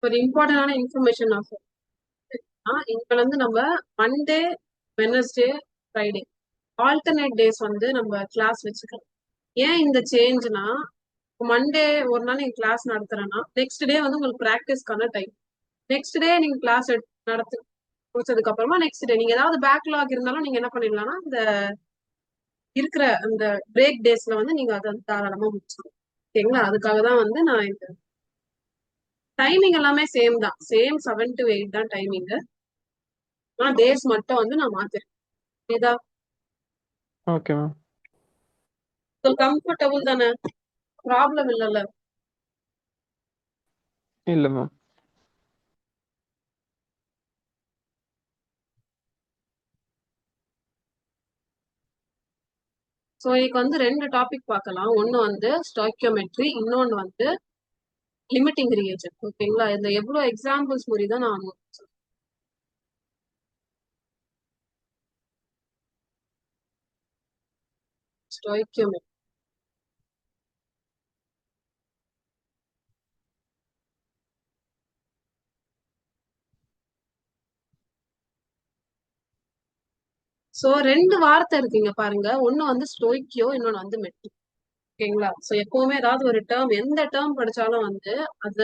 ஒரு இம்பார்ட்டன்டான இன்ஃபர்மேஷன் நான் இப்ப வந்து நம்ம Monday, Wednesday, Friday alternate days வந்து நம்ம கிளாஸ் வச்சுக்கலாம். ஏன் இந்த சேஞ்ச்னா, மண்டே ஒரு நாள் நீங்க கிளாஸ் நடத்துறேன்னா நெக்ஸ்ட் டே வந்து உங்களுக்கு ப்ராக்டிஸ்க்கான டைம். நெக்ஸ்ட் டே நீங்க கிளாஸ் நடத்து முடிச்சதுக்கு அப்புறமா நெக்ஸ்ட் டே நீங்க ஏதாவது பேக்லாக் இருந்தாலும் நீங்க என்ன பண்ணிடலாம்னா இந்த இருக்கிற அந்த பிரேக் டேஸ்ல வந்து நீங்க அதை தாராளமா முடிச்சுக்கலாம். ஓகேங்களா? அதுக்காக தான் வந்து நான் இந்த டைமிங் எல்லாமே சேம் தான். சேம் 7 to 8 தான் டைமிங். ஆனா டேஸ் மட்டும் வந்து நான் மாத்திருக்கேன். இதா ஓகே மேம். கம்ஃபர்டபுள் தானே? ப்ராப்ளம் இல்லைல்ல? இல்ல மேம். ஸோ இதுக்கு வந்து 2 டாபிக் பார்க்கலாம். ஒன்னு வந்து ஸ்டாய்கியோமெட்ரி, இன்னொன்னு வந்து லிமிட்டிங் ரியேஜன். ஓகேங்களா? இதுல எவ்வளவு எக்ஸாம்பிள்ஸ் முறை தான் நான் ஸ்டாய்கியோமெட்ரி. ஸோ 2 வார்த்தை இருக்குங்க பாருங்க. ஒன்னு வந்து ஸ்டோய்க்கியோ, இன்னொன்னு வந்து மெட்ரி. ஓகேங்களா? ஸோ எப்பவுமே ஏதாவது ஒரு டேர்ம், எந்த டேர்ம் படிச்சாலும் வந்து அத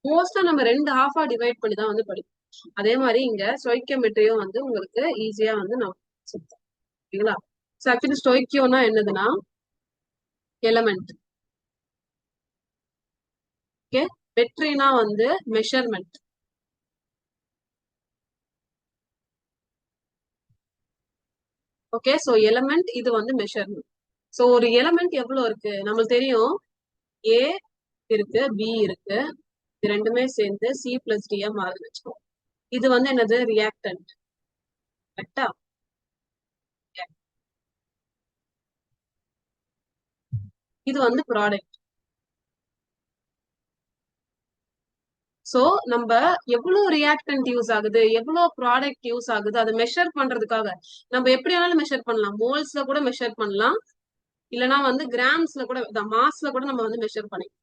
மோஸ்டா நம்ம 2 ஹாஃபா டிவைட் பண்ணி தான் வந்து படிப்போம். அதே மாதிரி இங்க ஸ்டோய்கியோமெட்ரியும் வந்து உங்களுக்கு ஈஸியா வந்து நான் சொல்றேன். ஓகேங்களா? ஸோ ஆக்சுவலி ஸ்டோய்க்கியோனா என்னதுன்னா எலமெண்ட். ஓகே, மெட்ரினா வந்து மெஷர்மெண்ட். ஓகே, சோ எலமெண்ட், இது வந்து மெஷர்மெண்ட். சோ ஒரு எலமெண்ட் எவ்வளவு இருக்கு நம்மளுக்கு தெரியும். ஏ இருக்கு, பி இருக்கு, இது ரெண்டுமே சேர்ந்து சி பிளஸ் டியா மாறுது வச்சுக்கோ. இது வந்து என்னது? ரியாக்டன்ட். கரெக்டா? இது வந்து ப்ராடக்ட். சோ நம்ம எவ்வளவு ரியாக்டன்ட் யூஸ் ஆகுது, எவ்வளவு ப்ராடக்ட் யூஸ் ஆகுது, அதை மெஷர் பண்றதுக்காக நம்ம எப்படி வேணாலும் மெஷர் பண்ணலாம். மோல்ஸ்ல கூட மெஷர் பண்ணலாம், இல்லனா வந்து கிராம்ஸ்ல கூட, மாஸ்ல கூட நம்ம வந்து மெஷர் பண்ணிக்கலாம்.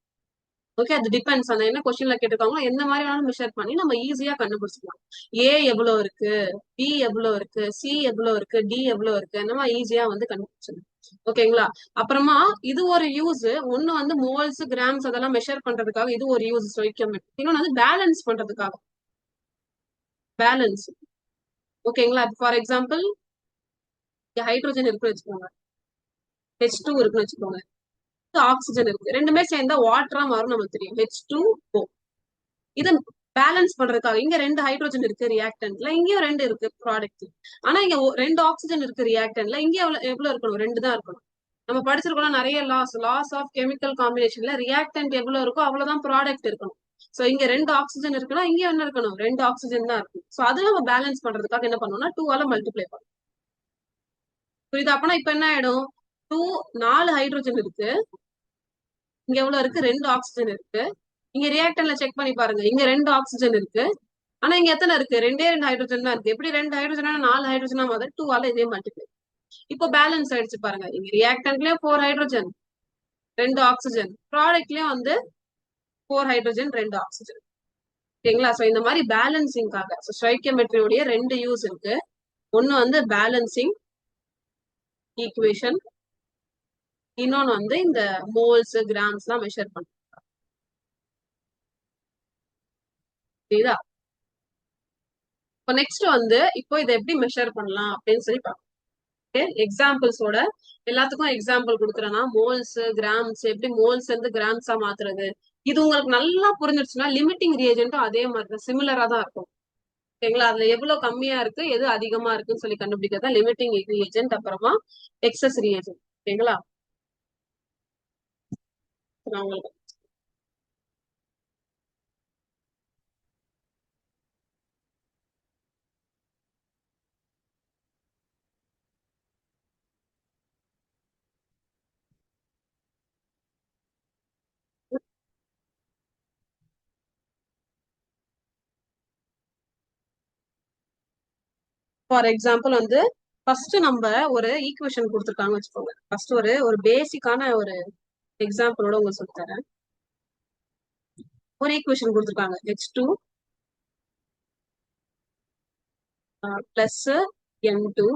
ஓகே, அது டிபெண்ட்ஸ். அந்த என்ன கொஸ்டின்ல கேட்டிருக்காங்களோ எந்த மாதிரி வேணாலும் மெஷர் பண்ணி நம்ம ஈஸியா கண்டுபிடிச்சிக்கலாம். ஏ எவ்வளவு இருக்கு, பி எவ்வளவு இருக்கு, சி எவ்வளவு இருக்கு, டி எவ்வளவு இருக்கு, நம்ம ஈஸியா வந்து கண்டுபிடிச்சிடலாம். ஓகேங்களா? அப்புறமா இது ஒரு யூஸ். ஒண்ணு வந்து மோல்ஸ், கிராம்ஸ் அதெல்லாம் மெஷர் பண்றதுக்காக இது ஒரு யூஸ் ஸ்டோய்க்கியோமெட்ரி. இன்னொன்னு வந்து பேலன்ஸ் பண்றதுக்காக. பேலன்ஸ். ஓகேங்களா? ஃபார் எக்ஸாம்பிள் ஹைட்ரோஜன் இருக்குன்னு வச்சுக்கோங்க, H2 இருக்குன்னு வச்சுக்கோங்க, ஆக்சிஜன் இருக்கு, ரெண்டுமே சேர்ந்தா வாட்டரா மாறும் நமக்கு தெரியும், H2O. இத பேலன்ஸ் பண்றதுக்காக இங்க 2 ஹைட்ரோஜன் இருக்கு ரியாக்டன்ட்ல, இங்கேயும் 2 இருக்கு ப்ராடக்ட். ஆனா இங்க 2 ஆக்சிஜன் இருக்கு ரியாக்டன்ட்ல, இங்க எவ்வளவு இருக்கணும்? 2 தான் இருக்கணும். நம்ம படிச்சிருக்கோம் நிறைய லாஸ் ஆஃப் கெமிக்கல் காம்பினேஷன்ல ரியாக்டன்ட் எவ்வளவு இருக்கோ அவ்வளவுதான் ப்ராடக்ட் இருக்கணும். சோ இங்க 2 ஆக்சிஜன் இருக்குன்னா இங்க என்ன இருக்கணும்? 2 ஆக்சிஜன் தான் இருக்கும். சோ அது நம்ம பேலன்ஸ் பண்றதுக்காக என்ன பண்ணணும்னா 2 ஆல மல்டிப்ளை பண்ணணும். புரியுதா? அப்பனா இப்ப என்ன ஆயிடும்? 2, 4 ஹைட்ரோஜன் இருக்கு, இங்க எவ்வளவு இருக்கு? 2 ஆக்சிஜன் இருக்கு. இங்க ரியாக்டன்ட்ல செக் பண்ணி பாருங்க, இங்க 2 ஆக்சிஜன் இருக்கு, ஆனா இங்க எத்தனை இருக்கு? 2 ஹைட்ரோஜன் தான் இருக்கு. எப்படி 2 ஹைட்ரோஜனா 4 ஹைட்ரோஜனா மாதிரி 2 ஆல இதே மல்டிப்ளை. இப்போ பேலன்ஸ் ஆயிடுச்சு பாருங்க. இங்க ரியாக்டன்ட்லயும் 4 ஹைட்ரோஜன், 2 ஆக்சிஜன், ப்ராடக்ட்லயும் வந்து 4 ஹைட்ரோஜன், 2 ஆக்சிஜன். ஓகேங்களா? சோ இந்த மாதிரி பேலன்சிங்காக ஸ்டோய்கியோமெட்ரியோடைய 2 யூஸ் இருக்கு. ஒன்னு வந்து பேலன்சிங் ஈக்குவேஷன், இன்னொன்னு வந்து இந்த மோல்ஸ், கிராம்ஸ் எல்லாம் மெஷர் பண்ணும். புரியுதா? இப்போ நெக்ஸ்ட் வந்து இப்போ இதை எப்படி மெஷர் பண்ணலாம் அப்படின்னு சொல்லி பார்க்கலாம். எக்ஸாம்பிள்ஸோட எல்லாத்துக்கும் எக்ஸாம்பிள் கொடுக்குறேன்னா, மோல்ஸ், கிராம்ஸ், எப்படி மோல்ஸ் வந்து கிராம்ஸா மாத்துறது, இது உங்களுக்கு நல்லா புரிஞ்சிருச்சுன்னா லிமிட்டிங் ரியேஜென்ட்டும் அதே மாதிரி சிமிலரா தான் இருக்கும். ஓகேங்களா? அதுல எவ்வளவு கம்மியா இருக்கு, எது அதிகமா இருக்குன்னு சொல்லி கண்டுபிடிக்கிறதா லிமிட்டிங் ரியேஜென்ட், அப்புறமா எக்ஸஸ் ரியேஜென்ட். ஓகேங்களா? நான் உங்களுக்கு ஃபார் எக்ஸாம்பிள் வந்து ஃபர்ஸ்ட் நம்ம ஒரு ஈக்குவேஷன் கொடுத்துருக்காங்க வச்சுக்கோங்க. ஃபர்ஸ்ட் ஒரு பேசிக்கான ஒரு எக்ஸாம்பிளோட உங்களுக்கு சொல்லி தரேன். ஒரு ஈக்குவேஷன் கொடுத்துருக்காங்க H2 plus N2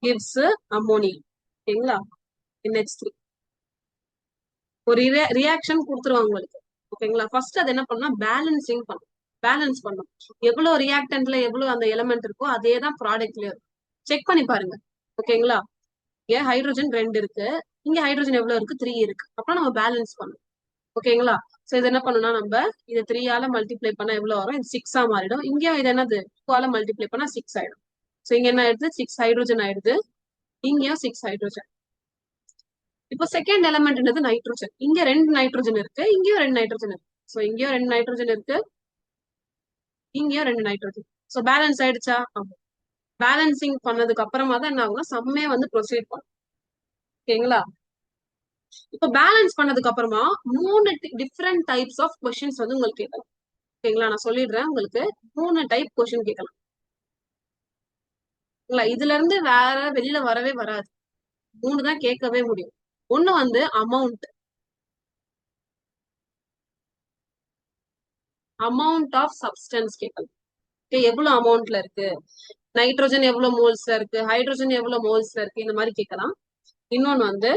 gives ammonium. ஓகேங்களா? NH3 ஒரு ரியாக்ஷன் கொடுத்துருவாங்க உங்களுக்கு. ஓகேங்களா? ஃபர்ஸ்ட் அது என்ன பண்ணா பேலன்சிங் பண்ணும். பேலன்ஸ் பண்ணும். எவ்வளவு ரியாக்டன்ட்ல எவ்வளவு அந்த எலிமெண்ட் இருக்கோ அதே தான் ப்ராடக்ட்ல இருக்கும். செக் பண்ணி பாருங்க. ஓகேங்களா? இங்க ஹைட்ரோஜன் 2 இருக்கு, இங்க ஹைட்ரோஜன் எவ்வளவு இருக்கு? 3 இருக்கு. அப்ப நம்ம பேலன்ஸ் பண்ணணும். ஓகேங்களா? சோ இது என்ன பண்ணணும்னா நம்ம இதை 3 ஆல மல்டிப்ளை பண்ணா எவ்வளவு வரும்? இது 6 மாறிடும். இங்க இது என்னது 2 ஆல மல்டிப்ளை பண்ணா 6 ஆயிடும். சோ இங்க என்ன ஆயிடுது? 6 ஹைட்ரோஜன் ஆயிடுது. இங்கேயும் 6 ஹைட்ரோஜன். இப்போ செகண்ட் எலிமெண்ட் என்னது? நைட்ரோஜன். இங்க 2 நைட்ரோஜன் இருக்கு, இங்கேயும் 2 நைட்ரோஜன் இருக்கு. சோ இங்கேயும் 2 நைட்ரோஜன் இருக்கு, இங்கேயும் 2 நைட்ரோஜன். சோ பேலன்ஸ் ஆயிடுச்சா? பேலன்சிங் பண்ணதுக்கு அப்புறமா தான் என்ன ஆகும்னா சம்மே வந்து ப்ரொசீட் பண்ணும். ஓகேங்களா? இப்போ பேலன்ஸ் பண்ணதுக்கு அப்புறமா 3 டிஃப்ரெண்ட் டைப்ஸ் ஆஃப் கொஸ்டின்ஸ் வந்து உங்களுக்கு கேட்கலாம். ஓகேங்களா? நான் சொல்லிடுறேன் உங்களுக்கு 3 டைப் கொஸ்டின் கேட்கலாம். இதுல இருந்து வேற வெளியில வரவே வராது. 3 தான் கேட்கவே முடியும். ஒண்ணு வந்து அமௌண்ட் ஆஃப் சப்ஸ்டன்ஸ் கேட்கலாம். எவ்வளவு அமௌண்ட்ல இருக்கு, நைட்ரோஜன் எவ்வளவு மோல்ஸ்ல இருக்கு, ஹைட்ரோஜன் எவ்வளவு மோல்ஸ்ல இருக்கு, இந்த மாதிரி கேட்கலாம். இன்னொன்னு வந்து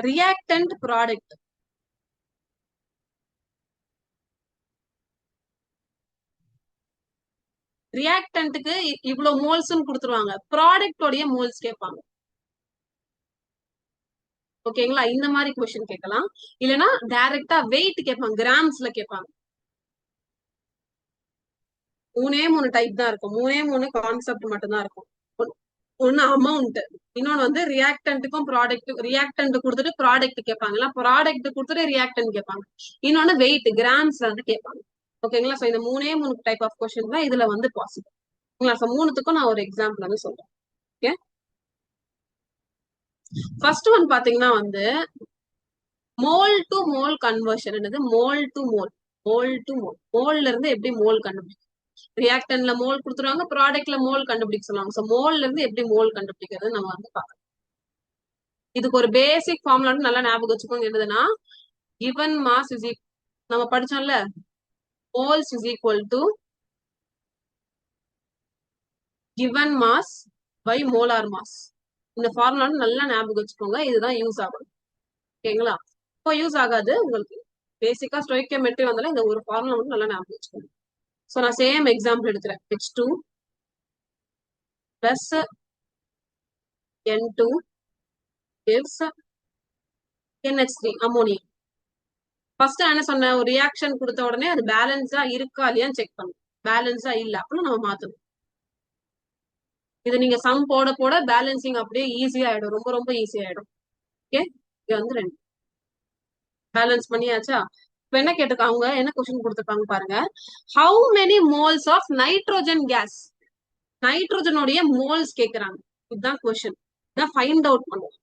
ரியாக்டன்ட் ப்ராடக்ட். ரியாக்டன்ட்டுக்கு இவ்வளவு மோல்ஸ்னு கொடுத்துருவாங்க, ப்ராடக்டோடைய மோல்ஸ் கேட்பாங்க. ஓகேங்களா? இந்த மாதிரி கொஸ்டின் கேட்கலாம். இல்லைன்னா டைரக்டா வெயிட் கேட்பாங்க, கிராம்ஸ்ல கேட்பாங்க. 3 டைப் தான் இருக்கும், 3 கான்செப்ட் மட்டும் தான் இருக்கும். ஒன்னு அமௌண்ட், இன்னொன்னு வந்து ரியாக்டன்ட்டுக்கும் ப்ராடக்ட், ரியாக்டன்ட் கொடுத்துட்டு ப்ராடக்ட் கேட்பாங்க, இல்ல ப்ராடக்ட் கொடுத்துட்டு ரியாக்டன்ட் கேட்பாங்க. இன்னொன்னு வெயிட், கிராம்ஸ்ல வந்து கேட்பாங்க. ஓகேங்களா? சோ இந்த 3 டைப் ஆஃப் கொஸ்டின் தான் இதுல வந்து பாசிபிள். ஓகேங்களா? சோ 3த்துக்கும் நான் ஒரு எக்ஸாம்பிள் வந்து சொல்றேன். ஓகே, ஃபர்ஸ்ட் ஒன் பாத்தீங்கன்னா வந்து மோல் டு மோல் கன்வர்ஷன். என்னது mole to mole? Mole to mole, மோல்ல இருந்து எப்படி மோல் கண்டுபிடிக்கும்? ரியாக்டன்ட்ல மோல் கொடுத்துருவாங்க, ப்ராடக்ட்ல மோல் கண்டுபிடிக்க சொல்லுவாங்க. சோ மோல்ல இருந்து எப்படி மோல் கண்டுபிடிக்கிறது நம்ம வந்து பார்க்கலாம். இதுக்கு ஒரு பேசிக் ஃபார்முலா நல்லா ஞாபகம் வச்சுக்கோங்க. என்னதுன்னா given mass is நம்ம படிச்சோம்ல, moles is equal to given mass by molar mass. இந்த ஃபார்முலா நல்லா ஞாபகம் வச்சுக்கோங்க. இதுதான் யூஸ் ஆகும். ஓகேங்களா? இப்போ யூஸ் ஆகாது உங்களுக்கு. பேசிக்கா ஸ்டோய்க்கியோமெட்ரி வந்தாலும் இந்த ஒரு ஃபார்முலா மட்டும் நல்லா ஞாபகம் வச்சுக்கோங்க. சோ நான் சேம் எக்ஸாம்பிள் எடுக்கிறேன். H2 plus N2 gives NH3 ammonium. First என்ன சொன்ன, ஒரு ரியாக்ஷன் கொடுத்த உடனே அது பேலன்ஸா இருக்கா இல்லையான்னு செக் பண்ணும். பேலன்ஸா இல்ல அப்படின்னு நம்ம மாத்தணும். இது நீங்க சம் போட போட பேலன்சிங் அப்படியே ஈஸியா ஆயிடும், ரொம்ப ரொம்ப ஈஸி ஆயிடும். ஓகே, இது வந்து 2 பேலன்ஸ் பண்ணியாச்சா? இப்ப என்ன கேட்டிருக்காங்க, என்ன கொஸ்டின் கொடுத்திருக்காங்க பாருங்க. How many moles of nitrogen gas, நைட்ரோஜனுடைய மோல்ஸ் கேக்குறாங்க. இதுதான் கொஸ்டின். இதான் ஃபைண்ட் அவுட் பண்ணுவோம்.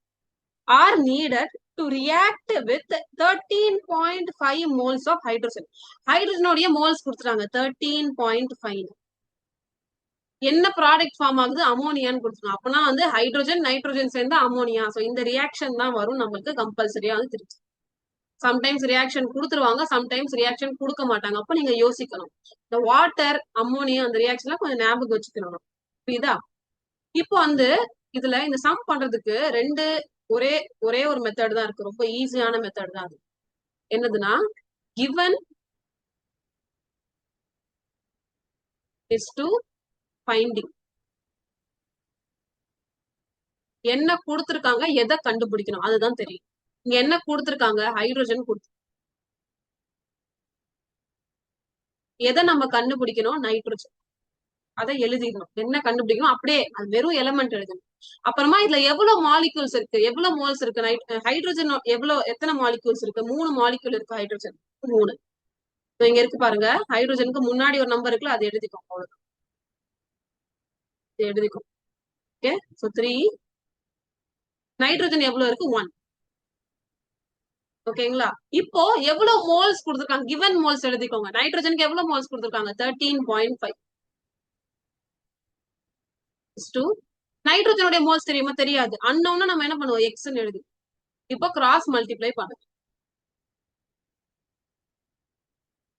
Are needed to react with 13.5 moles of hydrogen. ஹைட்ரோஜனுடைய மோல்ஸ் கொடுத்துறாங்க 13.5. என்ன ப்ராடக்ட் ஃபார்ம் ஆகுது? அமோனியான்னு கொடுத்துருங்க. அப்பனா வந்து ஹைட்ரோஜன் நைட்ரோஜன் சேர்ந்து அமோனியா. சோ இந்த ரியாக்ஷன் தான் வரும் நம்மளுக்கு கம்பல்சரியா வந்து திருச்சி. சம்டைம்ஸ் ரியாக்ஷன் கொடுத்துருவாங்க, சம்டைம்ஸ் ரியாக்ஷன் கொடுக்க மாட்டாங்க. அப்ப நீங்க யோசிக்கணும். இந்த வாட்டர் அம்மோனியா அந்த ரியாக்ஷன்ல கொஞ்சம் ஞாபகம் வச்சுக்கணும். புரியுதா? இப்போ வந்து இதுல இந்த சம் பண்றதுக்கு ஒரே ஒரே ஒரு மெத்தட் தான் இருக்கு, ரொம்ப ஈஸியான மெத்தட் தான் அது. என்னதுன்னா given is to finding. என்ன கொடுத்திருக்காங்க, எதை கண்டுபிடிக்கணும் அதுதான் தெரியும். இங்க என்ன கொடுத்திருக்காங்க? ஹைட்ரோஜன் கொடுத்து, எதை நம்ம கண்டுபிடிக்கணும்? நைட்ரோஜன். அதை எழுதிக்கணும். என்ன கண்டுபிடிக்கணும் அப்படியே அது வெறும் எலிமெண்ட் எழுதணும். அப்புறமா இதுல எவ்வளவு மாலிகூல்ஸ் இருக்கு, எவ்வளவு மோல்ஸ் இருக்கு, ஹைட்ரோஜன் எவ்வளவு, எத்தனை மாலிகூல்ஸ் இருக்கு? 3 மாலிகூல் இருக்கு ஹைட்ரோஜன், 3. இங்க இருக்கு பாருங்க, ஹைட்ரோஜனுக்கு முன்னாடி ஒரு நம்பர் இருக்குல்ல, அது எழுதிக்கோங்க. அவ்வளவுதான், எழுதிக்கோங்க. Okay, so 3. நைட்ரோஜன் எவ்வளவு இருக்கு? 1. ஓகேங்களா? இப்போ எவ்வளவு மோல்ஸ் கொடுத்திருக்காங்க, கிவன் மோல்ஸ் எழுதிக்கோங்க. நைட்ரோஜனுக்கு எவ்வளவு மோல்ஸ் கொடுத்திருக்காங்க? 13.5. நைட்ரோஜனுடைய மோல்ஸ் தெரியுமா? தெரியாது. அன்னோன்னா நம்ம என்ன பண்ணுவோம்? எக்ஸ்ன்னு எழுதி. இப்போ கிராஸ் மல்டிப்ளை பண்ணுங்க.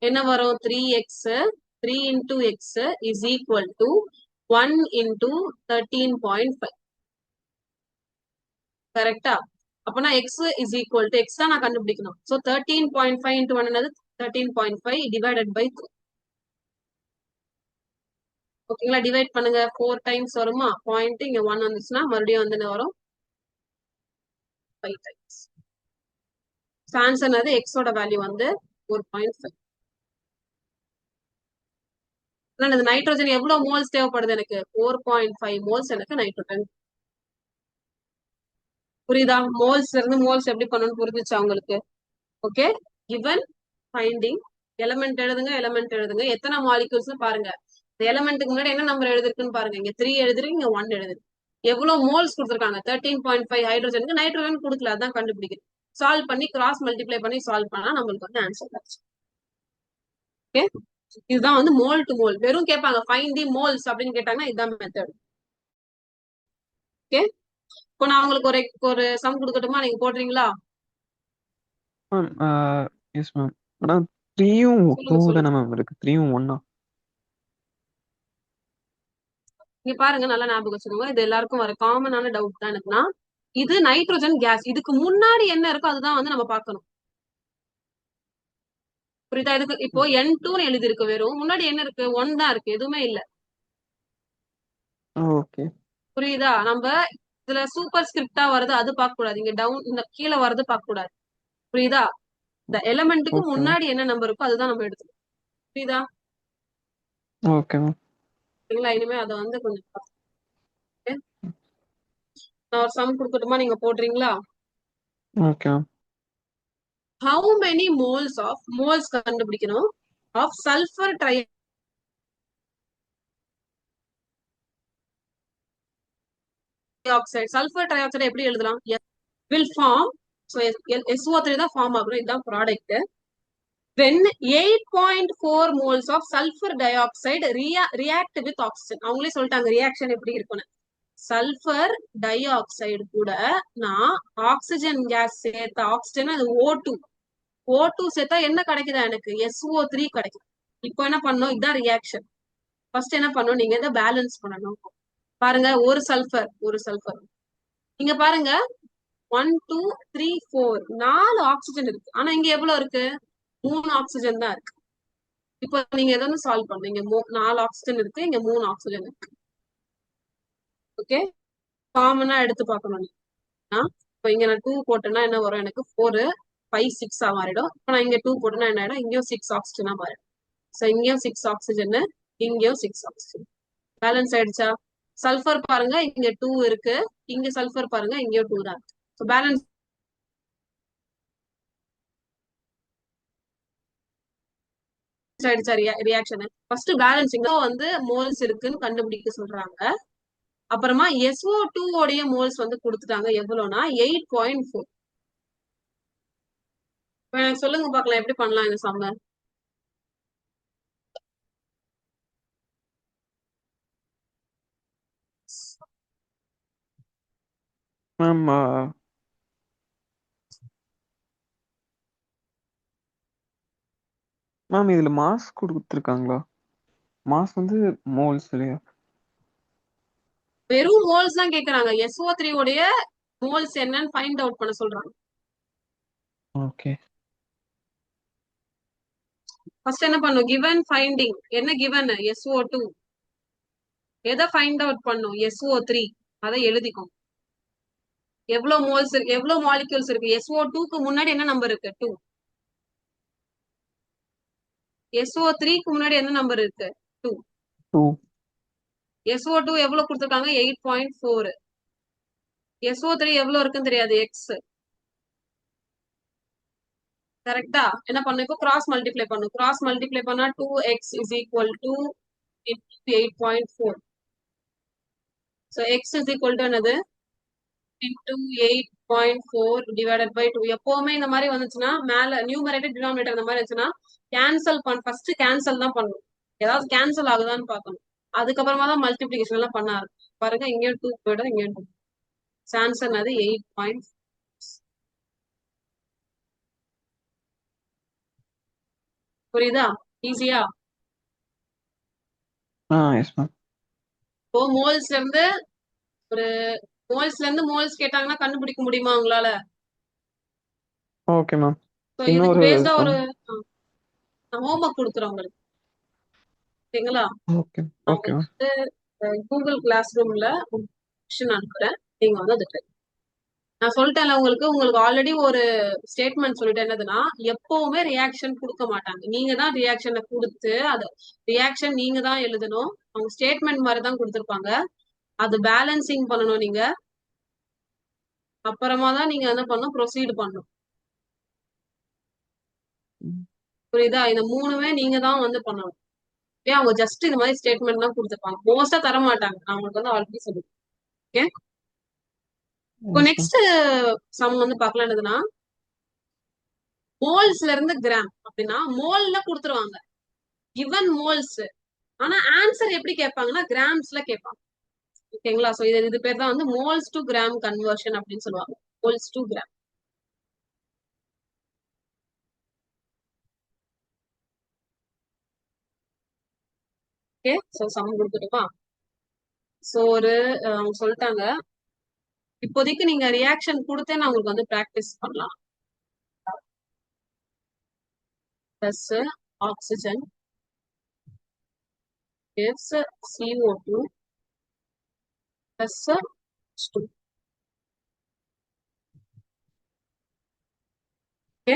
என்ன வரும்? 3x 3 into x is equal to 1 into 13.5. கரெக்டா? அப்பனா x is equal to x தான் நான் கண்டுபிடிக்கணும். So 13.5 into 1 என்னது? 13.5 divided by 3. ஓகேங்களா? டிவைட் பண்ணுங்க. 4 டைம்ஸ் வருமா? பாயிண்ட் இங்க 1 வந்துச்சுன்னா மறுபடியும் வந்து என்ன வரும்? 5 டைம்ஸ். ஆன்சர் என்னது? x ஓட வேல்யூ வந்து 4.5. இந்த நைட்ரோஜன் எவ்வளவு மோல்ஸ் தேவைப்படுது எனக்கு? 4.5 மோல்ஸ் எனக்கு நைட்ரோஜன். புரியுதா? மோல்ஸ்ல இருந்து மோல்ஸ் எப்படி பண்ணணும்னு புரிஞ்சுச்சா உங்களுக்கு? ஓகே. கிவன் ஃபைண்டிங் எலமெண்ட் எழுதுங்க, எலமெண்ட் எழுதுங்க. எத்தனை மாலிகூல்ஸ் பாருங்க. இந்த எலமெண்ட்டுக்கு முன்னாடி என்ன நம்பர் எழுதிருக்குன்னு பாருங்க. இங்க 3 எழுதுறீங்க, இங்க 1 எழுதுறீங்க. எவ்வளவு மோல்ஸ் கொடுத்துருக்காங்க? 13.5 ஹைட்ரோஜனுக்கு, நைட்ரோஜன் கொடுக்கல. அதான் கண்டுபிடிக்கிறேன். சால்வ் பண்ணி கிராஸ் மல்டிப்ளை பண்ணி சால்வ் பண்ணா நம்மளுக்கு வந்து ஆன்சர் கிடைச்சு. ஓகே. இதுதான் வந்து மோல் டு மோல். வெறும் கேட்பாங்க ஃபைண்ட் தி மோல்ஸ் அப்படின்னு கேட்டாங்கன்னா இதுதான் மெத்தட். ஓகே. இப்போ நான் உங்களுக்கு ஒரு சம் கொடுக்கட்டுமா? நீங்க போடுறீங்களா? Ma'am yes ma'am. ஆனால் 3யும் 2 சொல்லுங்க. தானே மேம் இருக்கு? 3யும் 1 இங்க பாருங்க, நல்லா ஞாபகம் வச்சுக்கோங்க. இது எல்லாருக்கும் வர காமனான டவுட் தான் எனக்குன்னா, இது நைட்ரோஜன் கேஸ். இதுக்கு முன்னாடி என்ன இருக்கோ அதுதான் வந்து நம்ம பார்க்கணும். புரியுதா? இதுக்கு இப்போ N2 எழுதி இருக்கு. வெறும் முன்னாடி என்ன இருக்கு? 1 தான் இருக்கு, எதுவுமே இல்ல. ஓகே. புரியுதா? நம்ம இதுல சூப்பர் ஸ்கிரிப்டா வருது, அது பார்க்க கூடாது. இங்க டவுன் இந்த கீழே வருது பார்க்க கூடாது. புரியுதா? இந்த எலிமெண்ட்டுக்கு ஓகே முன்னாடி என்ன நம்பர் இருக்கோ அதுதான் நம்ம எடுத்துக்கணும். புரியுதா? Okay ma'am. சரிங்களா? இனிமே அதை வந்து கொஞ்சம் okay? நான் ஒரு சம் கொடுக்கட்டுமா? நீங்க போடுறீங்களா? Okay ma'am. How many moles of moles கண்டுபிடிக்கணும் of sulfur trioxide. sulfur trioxide எப்படி எழுதலாம்? will form, so SO3 தான் ஃபார்ம் ஆகும். இதுதான் product. when 8.4 moles of sulfur dioxide react with oxygen. அவங்களே சொல்லிட்டாங்க ரியாக்ஷன் எப்படி இருக்குன்னு. சல்பர் டை ஆக்சைடு கூட நான் ஆக்சிஜன் கேஸ் சேர்த்த ஆக்சிஜன் அது O2 சேர்த்தா என்ன கிடைக்குதா எனக்கு? SO3 கிடைக்குது. இப்போ என்ன பண்ணணும்? இதுதான் ரியாக்ஷன். ஃபர்ஸ்ட் என்ன பண்ணணும்? நீங்க இதை பேலன்ஸ் பண்ணணும். பாருங்க, ஒரு சல்பர் நீங்க பாருங்க 1 2 3 4 4 ஆக்சிஜன் இருக்கு. ஆனா இங்க எவ்வளவு இருக்கு? 3 ஆக்சிஜன் தான் இருக்கு. இப்போ நீங்க எதை வந்து சால்வ் பண்ணுங்க. 4 ஆக்சிஜன் இருக்கு, இங்க 3 ஆக்சிஜன் இருக்கு. ஓகே. காமனா எடுத்து பார்க்கணும். இப்போ இங்க நான் 2 போட்டேன்னா என்ன வரும்? எனக்கு 4 5 6 மாறிடும். இப்போ நான் இங்க 2 போட்டேன்னா என்ன ஆயிடும்? இங்கேயும் 6 ஆக்சிஜனா மாறிடும். சோ இங்கேயும் 6 ஆக்சிஜன், இங்கேயும் 6 ஆக்சிஜன். பேலன்ஸ் ஆயிடுச்சா? சல்ஃபர் பாருங்க, இங்க 2 இருக்கு, இங்க சல்ஃபர் பாருங்க, இங்கேயும் 2 தான் இருக்கு. ஸோ பேலன்ஸ் ஆயிடுச்சா? ரியாக்ஷன் ஃபர்ஸ்ட் பேலன்சிங் வந்து மோல்ஸ் இருக்குன்னு கண்டுபிடிக்க சொல்றாங்க. அப்புறமா SO2 உடைய மோல்ஸ் வந்து கொடுத்துட்டாங்க. எவ்வளவுனா 8.4. சொல்லுங்க பாக்கலாம் எப்படி பண்ணலாம் இந்த சம்ம. மேம் மேம் இதுல மாஸ் கொடுத்துருக்காங்களா? மாஸ் வந்து மோல்ஸ் இல்லையா? வெறும் மோல்ஸ் தான் கேக்குறாங்க. SO3 உடைய மோல்ஸ் என்னன்னு ஃபைண்ட் அவுட் பண்ண சொல்றாங்க. ஓகே. ஃபர்ஸ்ட் என்ன பண்ணும்? Given finding. என்ன கிவன்? SO2. எதை ஃபைண்ட் அவுட் பண்ணும்? SO3. அதை எழுதிக்கும். எவ்வளவு மோல்ஸ் இருக்கு, எவ்வளவு மாலிக்யூல்ஸ் இருக்கு? SO2க்கு முன்னாடி என்ன நம்பர் இருக்கு? 2. SO3க்கு முன்னாடி என்ன நம்பர் இருக்கு? 2. 2. SO2 எவ்வளவு கொடுத்துருக்காங்க? 8.4. SO3 எவ்வளவு இருக்குன்னு தெரியாது, X. கரெக்டா? என்ன பண்ணும்? இப்போ கிராஸ் மல்டிப்ளை பண்ணும். கிராஸ் மல்டிப்ளை பண்ணா 2x is equal to 8.4. So x is equal to என்னது? into 8.4 divided by 2. எப்பவுமே இந்த மாதிரி வந்துச்சுன்னா மேல நியூமரேட்டர் டினாமினேட்டர் இந்த மாதிரி இருந்துச்சுன்னா ஃபர்ஸ்ட் கேன்சல் தான் பண்ணணும். ஏதாவது கேன்சல் ஆகுதான்னு பார்க்கணும். அதுக்கப்புறமா தான் மல்டிபிளிகேஷன் எல்லாம் பண்ண ஆரம்பிக்கும். பாருங்க, இங்கேயும் 2 போயிடும், இங்கேயும் 2. ஆன்சர் அது 8.4. புரியுதா? ஈஸியா? Yes ma'am. இப்போ மோல்ஸ்ல இருந்து ஒரு மோல்ஸ் கேட்டாங்கன்னா கண்டுபிடிக்க முடியுமா உங்களால? Okay ma'am. ஸோ இதுக்கு இன்னொரு பேஸ்டா ஒரு சம். ஹோம்ஒர்க் கொடுக்குறேன் உங்களுக்கு. சரிங்களா? ஓகே நான் ஓகே உங்களுக்கு மேம். வந்து கூகுள் கிளாஸ் ரூம்ல கொஸ்டின் அனுப்புறேன். நீங்க வந்து அதை நான் சொல்லிட்டேன்ல உங்களுக்கு உங்களுக்கு ஆல்ரெடி ஒரு ஸ்டேட்மெண்ட் சொல்லிட்டேன். என்னதுன்னா, எப்பவுமே ரியாக்ஷன் கொடுக்க மாட்டாங்க. நீங்க தான் ரியாக்ஷனை கொடுத்து அது ரியாக்ஷன் நீங்க தான் எழுதணும். அவங்க ஸ்டேட்மெண்ட் மாதிரி தான் கொடுத்துருப்பாங்க. அது பேலன்சிங் பண்ணணும் நீங்க. அப்புறமா தான் நீங்க என்ன பண்ணணும், ப்ரொசீட் பண்ணணும். புரியுதா? இந்த மூணுமே நீங்க தான் வந்து பண்ணணும். ஏன் அவங்க ஜஸ்ட் இந்த மாதிரி ஸ்டேட்மெண்ட் தான் கொடுத்துருப்பாங்க. மோஸ்டா தர மாட்டாங்க. நான் உங்களுக்கு வந்து ஆல்ரெடி சொல்லுவேன். ஓகே. இப்போ எஸ் மேம். நெக்ஸ்ட் சம் வந்து பார்க்கலாம். என்னதுன்னா, மோல்ஸ்ல இருந்து கிராம் அப்படின்னா மோல்ல கொடுத்துருவாங்க. Given moles. ஆனா ஆன்சர் எப்படி கேட்பாங்கன்னா கிராம்ஸ்ல கேட்பாங்க. ஓகேங்களா? சோ இது பேர் தான் வந்து மோல்ஸ் டு கிராம் கன்வர்ஷன் அப்படின்னு சொல்லுவாங்க. Moles to gram. Okay. So sum கொடுத்துட்டுமா? சோ அவங்க சொல்லிட்டாங்க. இப்போதைக்கு நீங்க ரியாக்ஷன் கொடுத்தே நான் உங்களுக்கு வந்து பிராக்டிஸ் பண்ணலாம். Plus oxygen gives CO2 plus H2. Okay.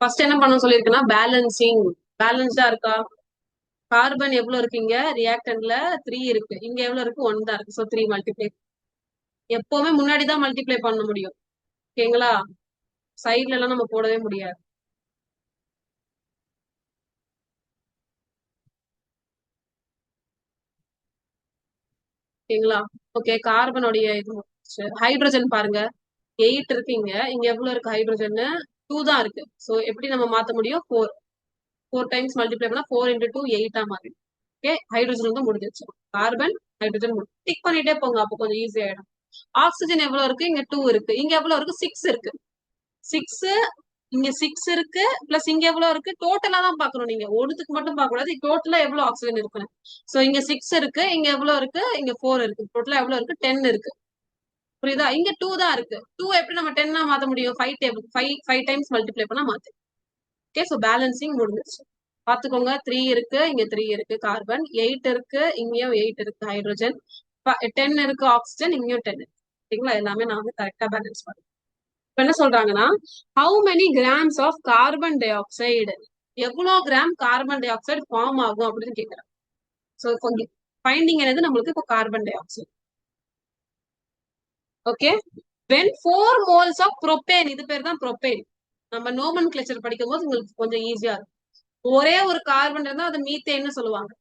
First என்ன பண்ண சொல்லியிருக்கேன்னா பேலன்சிங். பேலன்ஸ்டா இருக்கா? கார்பன் எவ்வளவு இருக்கு இங்க? ரியாக்டன்ட்ல 3 இருக்கு. இங்க எவ்வளவு இருக்கு? 1 தான் இருக்கு. So 3 multiply. எப்பவுமே முன்னாடி தான் மல்டிப்ளை பண்ண முடியும். ஓகேங்களா? சைட்ல எல்லாம் நம்ம போடவே முடியாது. ஓகேங்களா? ஓகே. கார்பனுடைய இது ஹைட்ரஜன் பாருங்க. 8 இருக்கு இங்க. இங்க எவ்வளவு இருக்கு ஹைட்ரஜன்? 2 தான் இருக்கு. சோ எப்படி நம்ம மாத்த முடியும்? 4 டைம்ஸ் மல்டிப்ளை பண்ணா 4 into 2 8 மாறி. ஓகே. ஹைட்ரஜன் வந்து முடிஞ்சிருச்சு. கார்பன் ஹைட்ரஜன் டிக் பண்ணிட்டே போங்க. அப்போ கொஞ்சம் ஈஸி ஆயிடும். ஆக்சிஜன் எவ்வளவு இருக்கு? இங்க 2 இருக்கு. இங்க எவ்வளவு இருக்கு? 6 இருக்கு. 6 இங்க 6 இருக்கு. பிளஸ் இங்க எவ்வளவு இருக்கு? டோட்டலா தான் பாக்கணும் நீங்க. ஒண்ணுத்துக்கு மட்டும் பார்க்க கூடாது. டோட்டலா எவ்வளவு ஆக்சிஜன் இருக்குன்னு. சோ இங்க 6 இருக்கு. இங்க எவ்வளவு இருக்கு? இங்க 4 இருக்கு. டோட்டலா எவ்வளவு இருக்கு? 10 இருக்கு. புரியுதா? இங்க 2 தான் இருக்கு. 2 எப்படி நம்ம 10 மாத்த முடியும்? 5 டேபிள் 5 டைம்ஸ் மல்டிப்ளை பண்ணா மாத்து. ஓகே. சோ பேலன்சிங் முடிஞ்சிருச்சு. பாத்துக்கோங்க. 3 இருக்கு. இங்க 3 இருக்கு கார்பன். 8 இருக்கு. இங்கேயும் 8 இருக்கு ஹைட்ரோஜன். 10 இருக்கு ஆக்சிஜன். இங்கேயும் 10 இருக்கு. சரிங்களா? எல்லாமே நான் வந்து கரெக்டா பேலன்ஸ் பண்ணேன். இப்ப என்ன சொல்றாங்கன்னா, how many grams of carbon dioxide, எவ்வளவு gram carbon dioxide form ஆகும் அப்படின்னு கேக்குறாங்க. சோ ஃபைண்டிங் என்னது நம்மளுக்கு இப்போ carbon dioxide. Okay. When 4 moles of propane, இது பேர் தான் ப்ரோபேன். நம்ம நோமன் கிளச்சர் படிக்கும் போது உங்களுக்கு கொஞ்சம் ஈஸியா இருக்கும். ஒரே ஒரு கார்பன் இருந்தா அது மீத்தேன்னு சொல்லுவாங்க.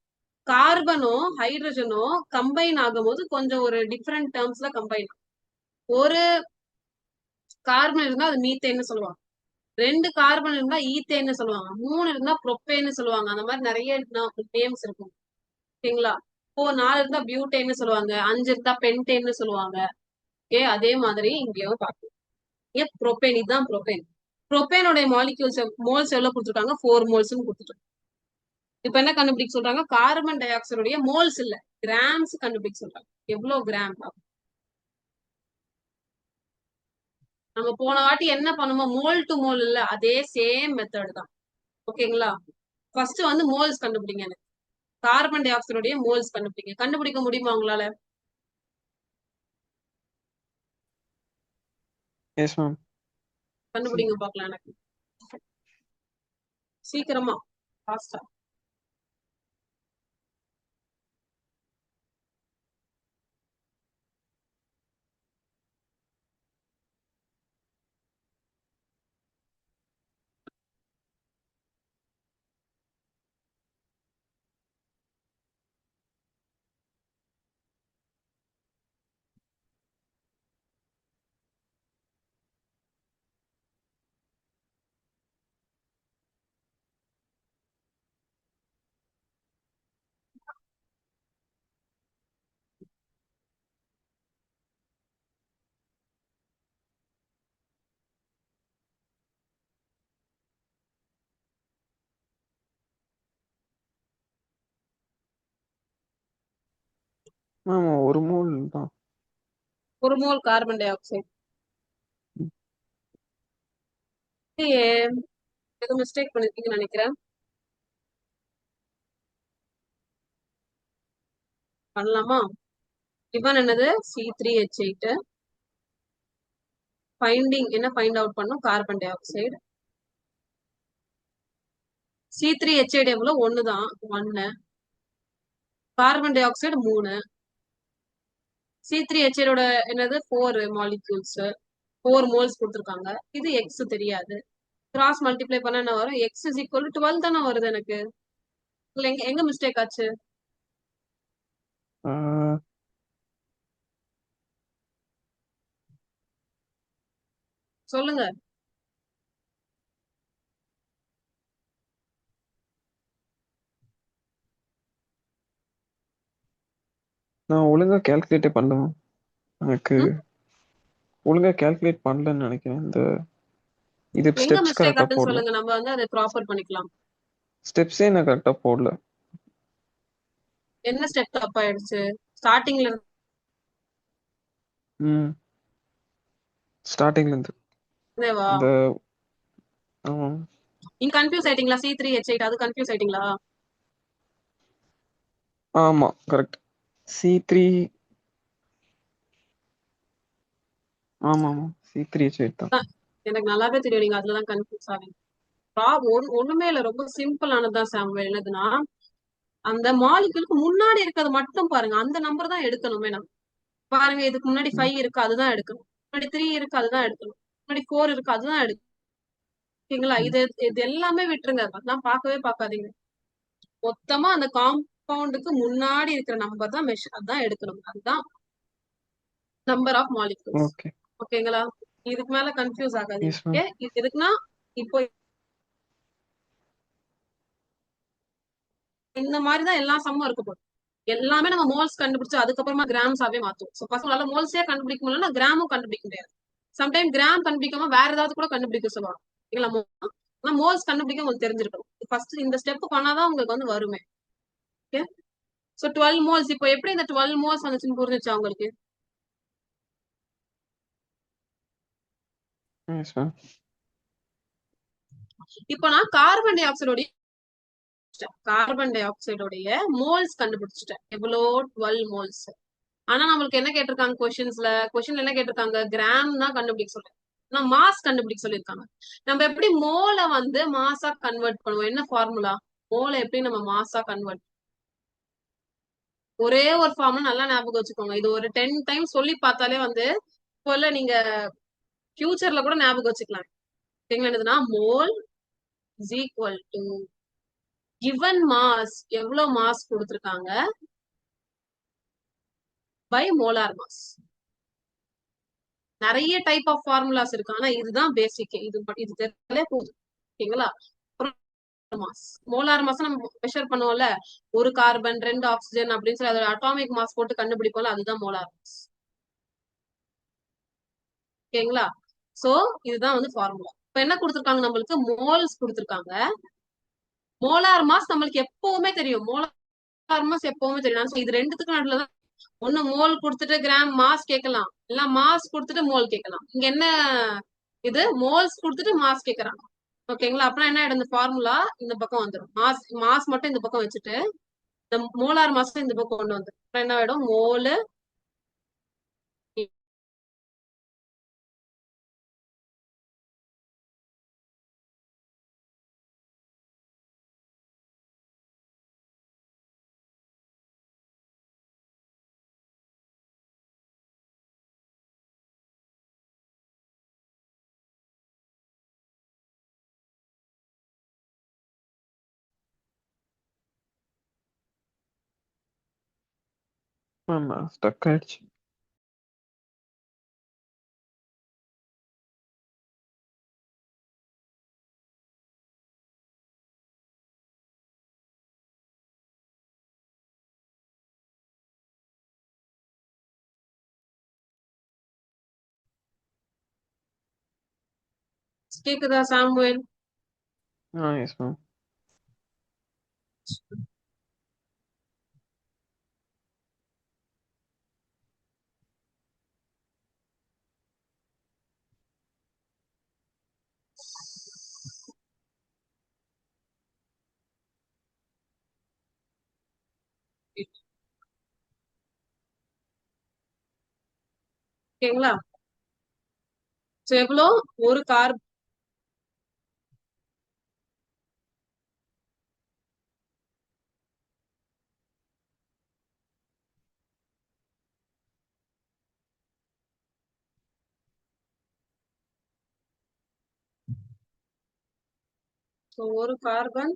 கார்பனும் ஹைட்ரஜனும் கம்பைன் ஆகும்போது கொஞ்சம் ஒரு டிஃபரெண்ட் டேர்ம்ஸ்ல கம்பைன். ஒரு கார்பன் இருந்தா அது மீத்தேன்னு சொல்லுவாங்க. 2 கார்பன் இருந்தா ஈத்தேன்னு சொல்லுவாங்க. 3 இருந்தா ப்ரோப்பேன்னு சொல்லுவாங்க. அந்த மாதிரி நிறைய நேம்ஸ் இருக்கும். ஓகேங்களா? இப்போ 4 இருந்தா பியூட்டேன்னு சொல்லுவாங்க. 5 இருந்தா பென்டேன்னு சொல்லுவாங்க. ஓகே. அதே மாதிரி இங்கேயும் பார்க்கணும். இங்க ப்ரோபேன், இதுதான் ப்ரோபேன். ப்ரோபேனோட மாலிக்யூல்ஸ் மோல்ஸ் எவ்வளவு கொடுத்துருக்காங்க? 4 மோல்ஸ் கொடுத்துருக்காங்க. இப்ப என்ன கண்டுபிடிக்க சொல்றாங்க? கார்பன் டை ஆக்சைடுடைய மோல்ஸ் இல்ல, கிராம்ஸ் கண்டுபிடிக்க சொல்றாங்க. எவ்வளவு கிராம்? நம்ம போன வாட்டி என்ன பண்ணுமோ மோல் டு மோல் இல்ல, அதே சேம் மெத்தட் தான். ஓகேங்களா? ஃபர்ஸ்ட் வந்து மோல்ஸ் கண்டுபிடிங்க. எனக்கு கார்பன் டை ஆக்சைடுடைய மோல்ஸ் கண்டுபிடிங்க. கண்டுபிடிக்க முடியுமா உங்களால? Yes ma'am. கண்டுபிடிங்க பாக்கலாம். எனக்கு சீக்கிரமா, ஃபாஸ்டா. ஆமா, ஒரு மோல் தான். ஒரு மோல் கார்பன் டை ஆக்சைடு. ம். ஏதோ மிஸ்டேக் பண்ணிருக்கீங்கன்னு நினைக்கிறேன். பண்ணலாமா? இவன் என்னது C3H8. ஃபைண்டிங் என்ன ஃபைண்ட் அவுட் பண்ணும்? Carbon di oxide. C3H8 எவ்வளவு? 1 தான். 1. Carbon di oxide 3. C3H8ஓட என்னது 4 மாலிக்யூல்ஸ், 4 மோல்ஸ் கொடுத்துருக்காங்க. இது எக்ஸ் தெரியாது. கிராஸ் மல்டிப்ளை பண்ண என்ன வரும்? எக்ஸ் இஸ் ஈக்குவல் டு 12 தானே வருது எனக்கு. இதுல எங்க எங்க மிஸ்டேக் ஆச்சு ஆஹ், சொல்லுங்க. நான் ஒழுங்கா கால்குலேட்டே பண்ணல. எனக்கு ம்? ஒழுங்கா கால்குலேட் பண்ணலன்னு நினைக்கிறேன். இது எங்க ஸ்டெப்ஸ் மிஸ்டேக் கரெக்டா ஆச்சுன்னு போடல. சொல்லுங்க, நம்ம வந்து அதை ப்ராப்பர் பண்ணிக்கலாம். ஸ்டெப்ஸே நான் கரெக்டா போடல. என்ன ஸ்டெப் தப்பாயிடுச்சு? ஸ்டார்டிங்ல ம். ஸ்டார்டிங்ல இருந்து இருந்தேவா? இந்த ஆமா. நீங்க கன்ஃபியூஸ் ஆயிட்டீங்களா? C3H8 அது கன்ஃபியூஸ் ஆயிட்டீங்களா? ஆமா, கரெக்ட். C3. ஆமா ஆமா, C3H8 தான். அதான், எனக்கு நல்லாவே தெரியும் நீங்க அதுலதான் கன்ஃபியூஸ் ஆவீங்க. ஒண்ணுமே இல்ல, ரொம்ப சிம்பிளானதுதான் சாமுவேல். என்னதுன்னா, அந்த மாலிகுலுக்கு முன்னாடி இருக்கிறது மட்டும் பாருங்க. அந்த நம்பர் தான் எடுக்கணுமே நம்ம. பாருங்க, இதுக்கு முன்னாடி ம். 5 இருக்கு, அதுதான் எடுக்கணும். முன்னாடி 3 இருக்கு, அதுதான் எடுக்கணும். முன்னாடி 4 இருக்கு, அதுதான் எடுக்கணும். ஓகேங்களா? ம். இது இது எல்லாமே விட்டுருங்க. அதெல்லாம் பார்க்கவே பார்க்காதீங்க. மொத்தமா அந்த காம்பவுண்டுக்கு முன்னாடி இருக்கிற நம்பர் தான் அதான் எடுக்கணும். அதுதான் நம்பர் ஆஃப் மாலிகுல்ஸ். ஓகே. ஓகேங்களா? இதுக்கு மேல கன்ஃபியூஸ் ஆகாதீங்க. Yes ma'am. ஓகே, இது எதுக்குன்னா, இப்போ இந்த மாதிரி தான் எல்லா சம்மும் இருக்க போகுது. எல்லாமே நம்ம மோல்ஸ் கண்டுபிடிச்சு அதுக்கப்புறமா கிராம்ஸாவே மாத்துவோம். சோ பசங்களால மோல்ஸே கண்டுபிடிக்க முடியலன்னா கிராமும் கண்டுபிடிக்க முடியாது. சம்டைம் கிராம் கண்டுபிடிக்காம வேற ஏதாவது கூட கண்டுபிடிக்க சொல்லுவாங்க. ஆனா மோல்ஸ் கண்டுபிடிக்க உங்களுக்கு தெரிஞ்சிருக்கணும். ஃபர்ஸ்ட் இந்த ஸ்டெப் பண்ணாதான் உங்களுக்கு வந்து வருமே. ஓகே. சோ 12 மோல்ஸ், இப்போ எப்படி இந்த 12 மோல்ஸ் வந்துச்சுன்னு புரிஞ்சுச்சா உங்களுக்கு? Yes ma'am. இப்போ நான் கார்பன் டை ஆக்சைடோடைய மோல்ஸ் கண்டுபிடிச்சிட்டேன். எவ்வளோ? 12 மோல்ஸ். ஆனா நம்மளுக்கு என்ன கேட்டிருக்காங்க கொஸ்டின்ல என்ன கேட்டிருக்காங்க? கிராம் தான் கண்டுபிடிக்க சொல்றேன். ஆனா மாஸ் கண்டுபிடிக்க சொல்லியிருக்காங்க. நம்ம எப்படி மோல வந்து மாஸா கன்வெர்ட் பண்ணுவோம்? என்ன ஃபார்முலா? மோல எப்படி நம்ம மாஸா கன்வெர்ட்? ஒரே ஒரு ஃபார்முலா நல்லா ஞாபகம் வச்சுக்கோங்க. இது ஒரு 10 டைம் சொல்லி பார்த்தாலே வந்து இப்போ இல்ல, நீங்க ஃபியூச்சர்ல கூட ஞாபகம் வச்சுக்கலாம். என்னதுன்னா, mole is equal to given mass, எவ்வளவு மாஸ் கொடுத்திருக்காங்க, பை மோலார் மாஸ். நிறைய டைப் ஆஃப் ஃபார்முலாஸ் இருக்கு, ஆனா இதுதான் பேசிக். இது தெரிஞ்சாலே போதும். ஓகேங்களா? மாஸ், மோலார் மாஸ் நம்ம மெஷர் பண்ணுவோம்ல. ஒரு கார்பன் 2 ஆக்சிஜன் அப்படின்னு சொல்லி அதோட அட்டாமிக் மாஸ் போட்டு கண்டுபிடிப்போம்ல, அதுதான் மோலார் மாஸ். ஓகேங்களா? சோ இதுதான் வந்து ஃபார்முலா. இப்ப என்ன கொடுத்திருக்காங்க? நம்மளுக்கு மோல்ஸ் கொடுத்திருக்காங்க. மோலார் மாஸ் நம்மளுக்கு எப்பவுமே தெரியும். மோலார் மாஸ் எப்பவுமே தெரியும். இது ரெண்டுத்துக்கும் நடுவுல தான் ஒண்ணு மோல் கொடுத்துட்டு கிராம் மாஸ் கேட்கலாம், இல்ல மாஸ் கொடுத்துட்டு மோல் கேட்கலாம். இங்க என்ன, இது மோல்ஸ் கொடுத்துட்டு மாஸ் கேக்குறாங்க. ஓகேங்களா? அப்படின்னா என்ன ஆயிடும்? இந்த ஃபார்முலா இந்த பக்கம் வந்துடும். மாஸ் மாஸ் மட்டும் இந்த பக்கம் வச்சுட்டு இந்த மோலார் மாஸ் இந்த பக்கம் கொண்டு வந்துடும். அப்புறம் என்ன ஆயிடும்? மோலு மேம் ஸ்டக் ஆயிடுச்சு. கேக்குதா சாமுவேல்? Yes ma'am. ஓகேங்களா? சோ எவ்வளோ ஒரு கார் ஒரு கார்பன்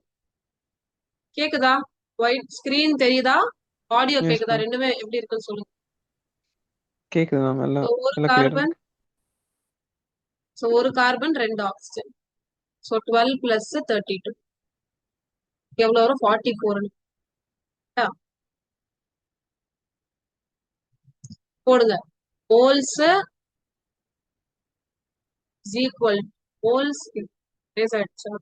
கேக்குதா? ஒயிட் ஸ்கிரீன் தெரியுதா? ஆடியோ எஸ் கேக்குதா? மேம். ரெண்டுமே எப்படி இருக்குன்னு சொல்லுங்க. கேக்குது மேம். எல்லாம் ஒரு எல்லாம் கிளியரா கார்பன் இருக்கு. ஒரு கார்பன் 2 ஆக்சிஜன். ஸோ 12 பிளஸ் 32 எவ்வளோ வரும்? 44 போடுங்க. Moles is equal moles race ஆயிடுச்சா?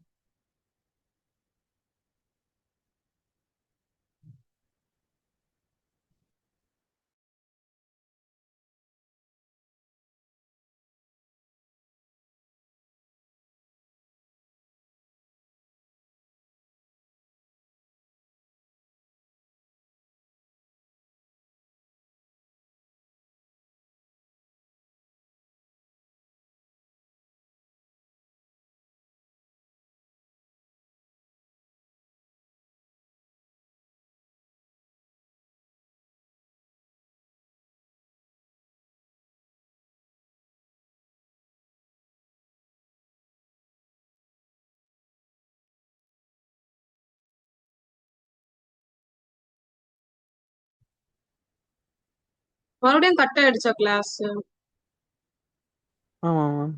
மறுபடியும் கட் ஆயிடுச்சா கிளாஸ்? ஆமா மேம்.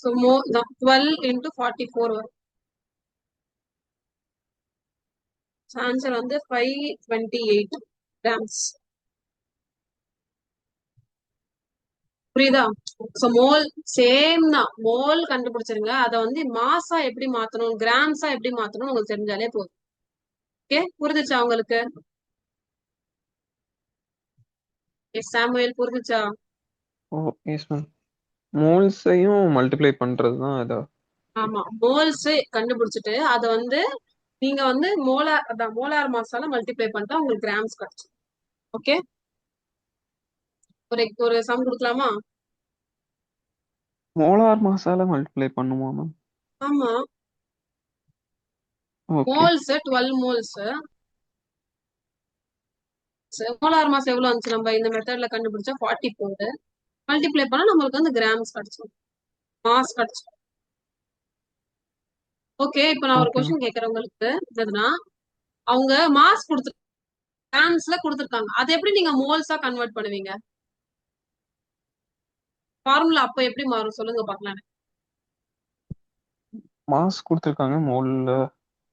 ஸோ 12 இன்டூ 44 வரும். ஆன்சர் வந்து 528 கிராம்ஸ். புரியுதா? சோ மோல் சேம் தான். மோல் கண்டுபிடிச்சிருங்க. அத வந்து மாஸா எப்படி மாத்தணும், கிராம்ஸா எப்படி மாத்தணும் உங்களுக்கு தெரிஞ்சாலே போதும். ஓகே, புரிஞ்சுச்சா உங்களுக்கு? எஸ் சாமுவேல், புரிஞ்சுச்சா? ஓ எஸ் மேம். மோல்ஸையும் மல்டிப்ளை பண்றது தான் இதா. ஆமா, மோல்ஸ் கண்டுபிடிச்சிட்டு அத வந்து நீங்க வந்து மோலார், அதான் மோலார் மாசால மல்டிப்ளை பண்ணிட்டா உங்களுக்கு கிராம்ஸ் கிடைச்சிடும். ஓகே, ஒரு சம் கொடுக்கலாமா? மோலார் மாசால மல்டிப்ளை பண்ணுமா மேம்? ஆமா, okay. Moles 12 moles. Molar mass எவ்வளவு வந்துச்சு? நம்ம இந்த மெத்தட்ல கண்டுபிடிச்சா 44. மல்டிப்ளை பண்ணா நம்மளுக்கு வந்து கிராம்ஸ் கிடைச்சிடும், மாஸ் கிடைச்சிடும். ஓகே, இப்போ நான் ஒரு ஓகே மேம். கொஸ்டின் கேட்கறேன் உங்களுக்கு. என்னதுன்னா, அவங்க மாஸ் கொடுத்து கிராம்ஸ்ல கொடுத்துருக்காங்க, அதை எப்படி நீங்க மோல்ஸா கன்வெர்ட் பண்ணுவீங்க? ஃபார்முலா அப்ப எப்படி மாறும் சொல்லுங்க பார்க்கலாம். மாஸ் கொடுத்துருக்காங்க மோல்ல.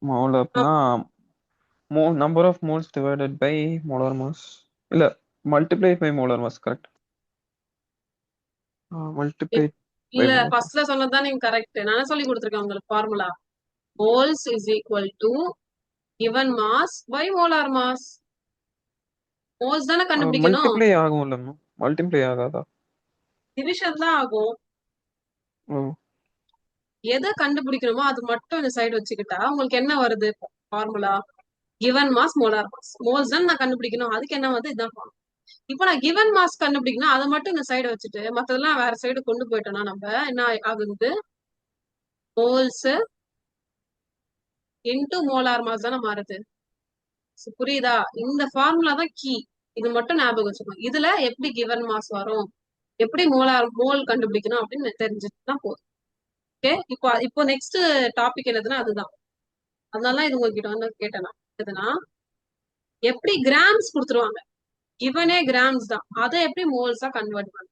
மோல் அப்படின்னா number of moles divided by molar mass. இல்ல, multiply by molar mass. Correct. Multiply by இல்ல, மோலார் மாஸ். ஃபர்ஸ்ட்ல சொன்னதுதான் நீங்க கரெக்ட். நானே சொல்லி கொடுத்துருக்கேன் உங்களுக்கு formula. Moles is equal to given mass by molar mass. Moles தானே கண்டுபிடிக்கணும். மல்டிப்ளை ஆகும்ல மேம்? மல்டிப்ளை ஆகாதா? டிவிஷன் தான் ஆகும். ஓ. எதை கண்டுபிடிக்கணுமோ அது மட்டும் இந்த சைடு வச்சுக்கிட்டா உங்களுக்கு என்ன வருது formula? given mass molar mass. Moles தான் நான் கண்டுபிடிக்கணும், அதுக்கு என்ன வந்து இதுதான் ஃபார்முலா. இப்போ நான் given mass கண்டுபிடிக்கணும், அதை மட்டும் இந்த சைடு வச்சுட்டு மத்ததெல்லாம் வேற சைடு கொண்டு போயிட்டோம்னா நம்ம என்ன ஆகுது? மோல்ஸ் இன்டு மோலார் மாஸ் தானே மாறுது. புரியுதா? இந்த ஃபார்முலா தான் கீ. இது மட்டும் ஞாபகம் வச்சுக்கணும். இதுல எப்படி given mass வரும், எப்படி மோல் கண்டுபிடிக்கணும் அப்படின்னு தெரிஞ்சுட்டு தான் போதும். ஓகே, இப்போ நெக்ஸ்ட் டாபிக் என்னதுன்னா அதுதான். அதனால இது உங்ககிட்ட வந்து கேட்டேன் நான். எதுனா, எப்படி கிராம்ஸ் கொடுத்துருவாங்க, கிவனே கிராம்ஸ் தான், அதை எப்படி மோல்ஸா கன்வெர்ட் பண்ண?